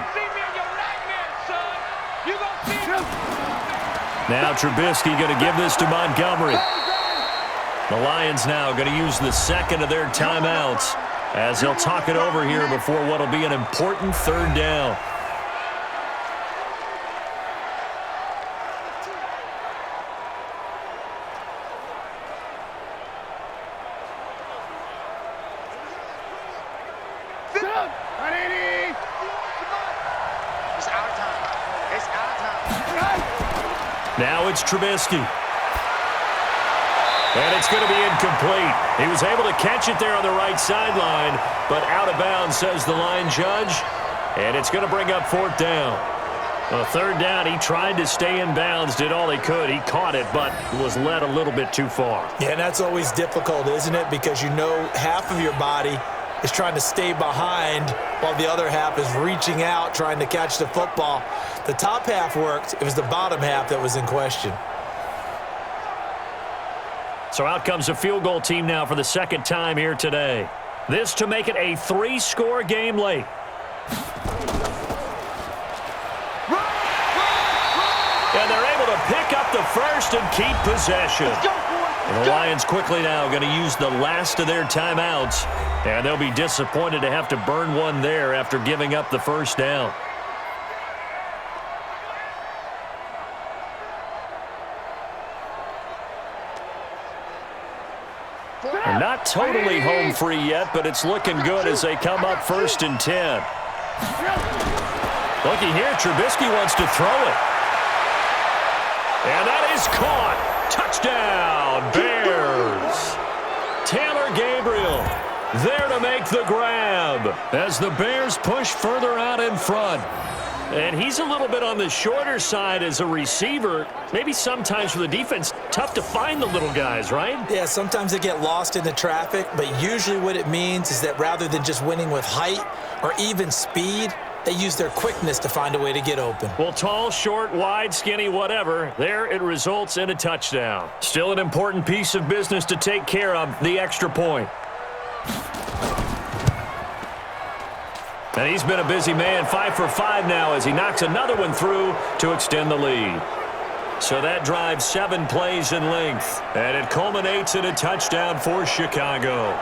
Now Trubisky going to give this to Montgomery. The Lions now going to use the 2nd of their timeouts as they'll talk it over here before what will be an important 3rd down. Now it's Trubisky. And it's going to be incomplete. He was able to catch it there on the right sideline, but out of bounds, says the line judge. And it's going to bring up 4th down. On 3rd down, he tried to stay in bounds, did all he could. He caught it, but was led a little bit too far. Yeah, and that's always difficult, isn't it? Because you know half of your body is trying to stay behind while the other half is reaching out, trying to catch the football. The top half worked. It was the bottom half that was in question. So out comes a field goal team now for the 2nd time here today. This to make it a 3-score game late. And they're able to pick up the first and keep possession. And the Lions quickly now going to use the last of their timeouts. And they'll be disappointed to have to burn one there after giving up the 1st down. They're not totally home free yet, but it's looking good as they come up 1st and 10. Looky here, Trubisky wants to throw it. And that is caught. Touchdown, Bears. Taylor Gabriel there to make the grab as the Bears push further out in front. And he's a little bit on the shorter side as a receiver. Maybe sometimes for the defense, tough to find the little guys, right? Yeah, sometimes they get lost in the traffic, but usually what it means is that rather than just winning with height or even speed, they use their quickness to find a way to get open. Well, tall, short, wide, skinny, whatever, there it results in a touchdown. Still an important piece of business to take care of, the extra point. And he's been a busy man, 5 for 5 now as he knocks another one through to extend the lead. So that drives 7 plays in length, and it culminates in a touchdown for Chicago.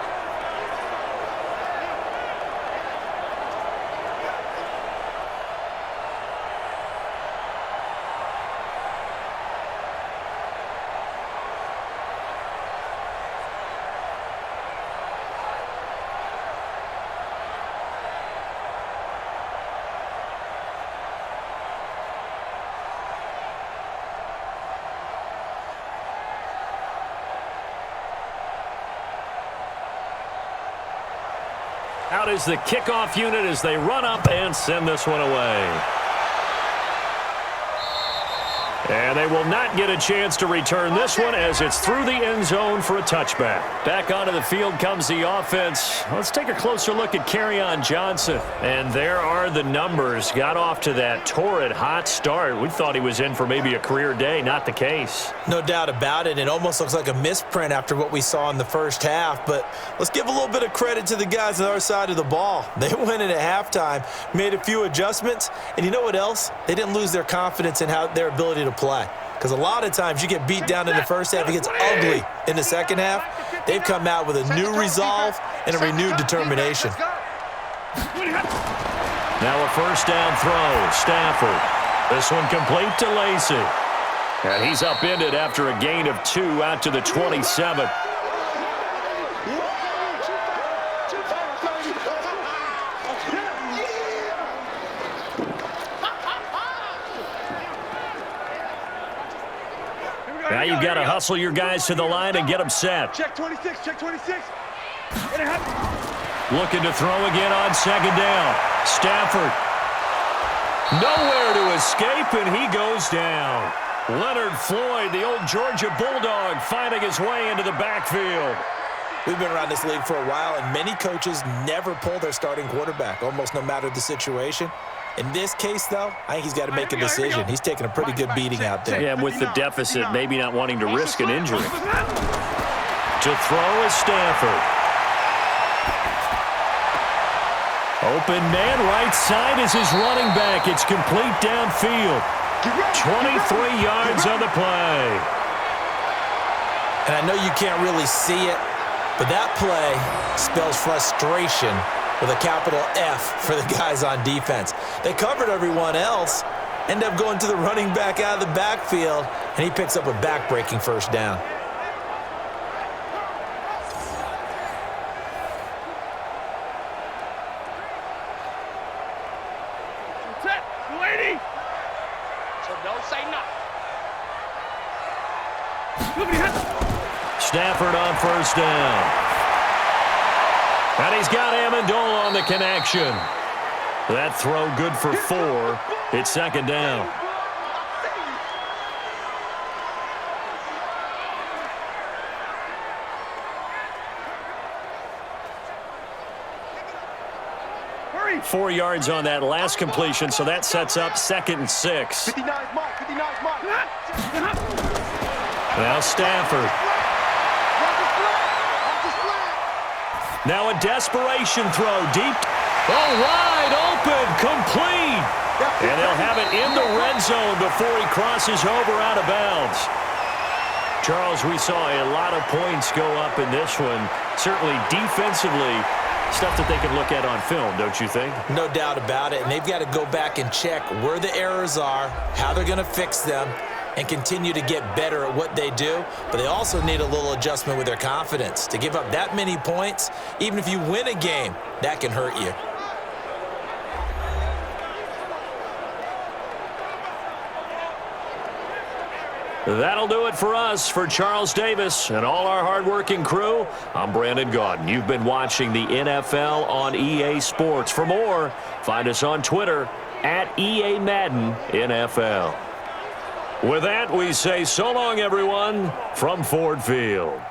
Out is the kickoff unit as they run up and send this one away. And they will not get a chance to return this one as it's through the end zone for a touchback. Back onto the field comes the offense. Let's take a closer look at Kerryon Johnson. And there are the numbers. Got off to that torrid hot start. We thought he was in for maybe a career day. Not the case. No doubt about it. It almost looks like a misprint after what we saw in the first half. But let's give a little bit of credit to the guys on our side of the ball. They went in at halftime, made a few adjustments. And you know what else? They didn't lose their confidence in their ability to play. Because a lot of times you get beat down in the first half, it gets ugly in the second half. They've come out with a new resolve and a renewed determination. Now a first down throw, Stafford. This one complete to Lacy. And he's upended after a gain of 2 out to the 27. Now you've got to hustle your guys to the line and get them set. Check 26, check 26. Looking to throw again on second down. Stafford. Nowhere to escape, and he goes down. Leonard Floyd, the old Georgia Bulldog, finding his way into the backfield. We've been around this league for a while, and many coaches never pull their starting quarterback, almost no matter the situation. In this case, though, I think he's got to make a decision. He's taking a pretty good beating out there. Yeah, with the deficit, maybe not wanting to risk an injury. To throw is Stafford. Open man, right side is his running back. It's complete downfield. 23 yards on the play. And I know you can't really see it, but that play spells frustration with a capital F for the guys on defense. They covered everyone else, end up going to the running back out of the backfield, and he picks up a back-breaking first down. Set, Saweetie. So don't say nothing. Stafford on first down. And he's got Amendola on the connection. That throw good for 4. It's second down. Hurry. 4 yards on that last completion, so that sets up 2nd and 6. 59 mark, 59 mark. Now Stafford. Now a desperation throw deep. Oh, wide open, complete. And they'll have it in the red zone before he crosses over out of bounds. Charles, we saw a lot of points go up in this one. Certainly defensively, stuff that they can look at on film, don't you think? No doubt about it, and they've got to go back and check where the errors are, how they're going to fix them, and continue to get better at what they do. But they also need a little adjustment with their confidence. To give up that many points, even if you win a game, that can hurt you. That'll do it for us. For Charles Davis and all our hardworking crew, I'm Brandon Gaudin. You've been watching the NFL on EA Sports. For more, find us on Twitter at EA Madden NFL. With that, we say so long, everyone, from Ford Field.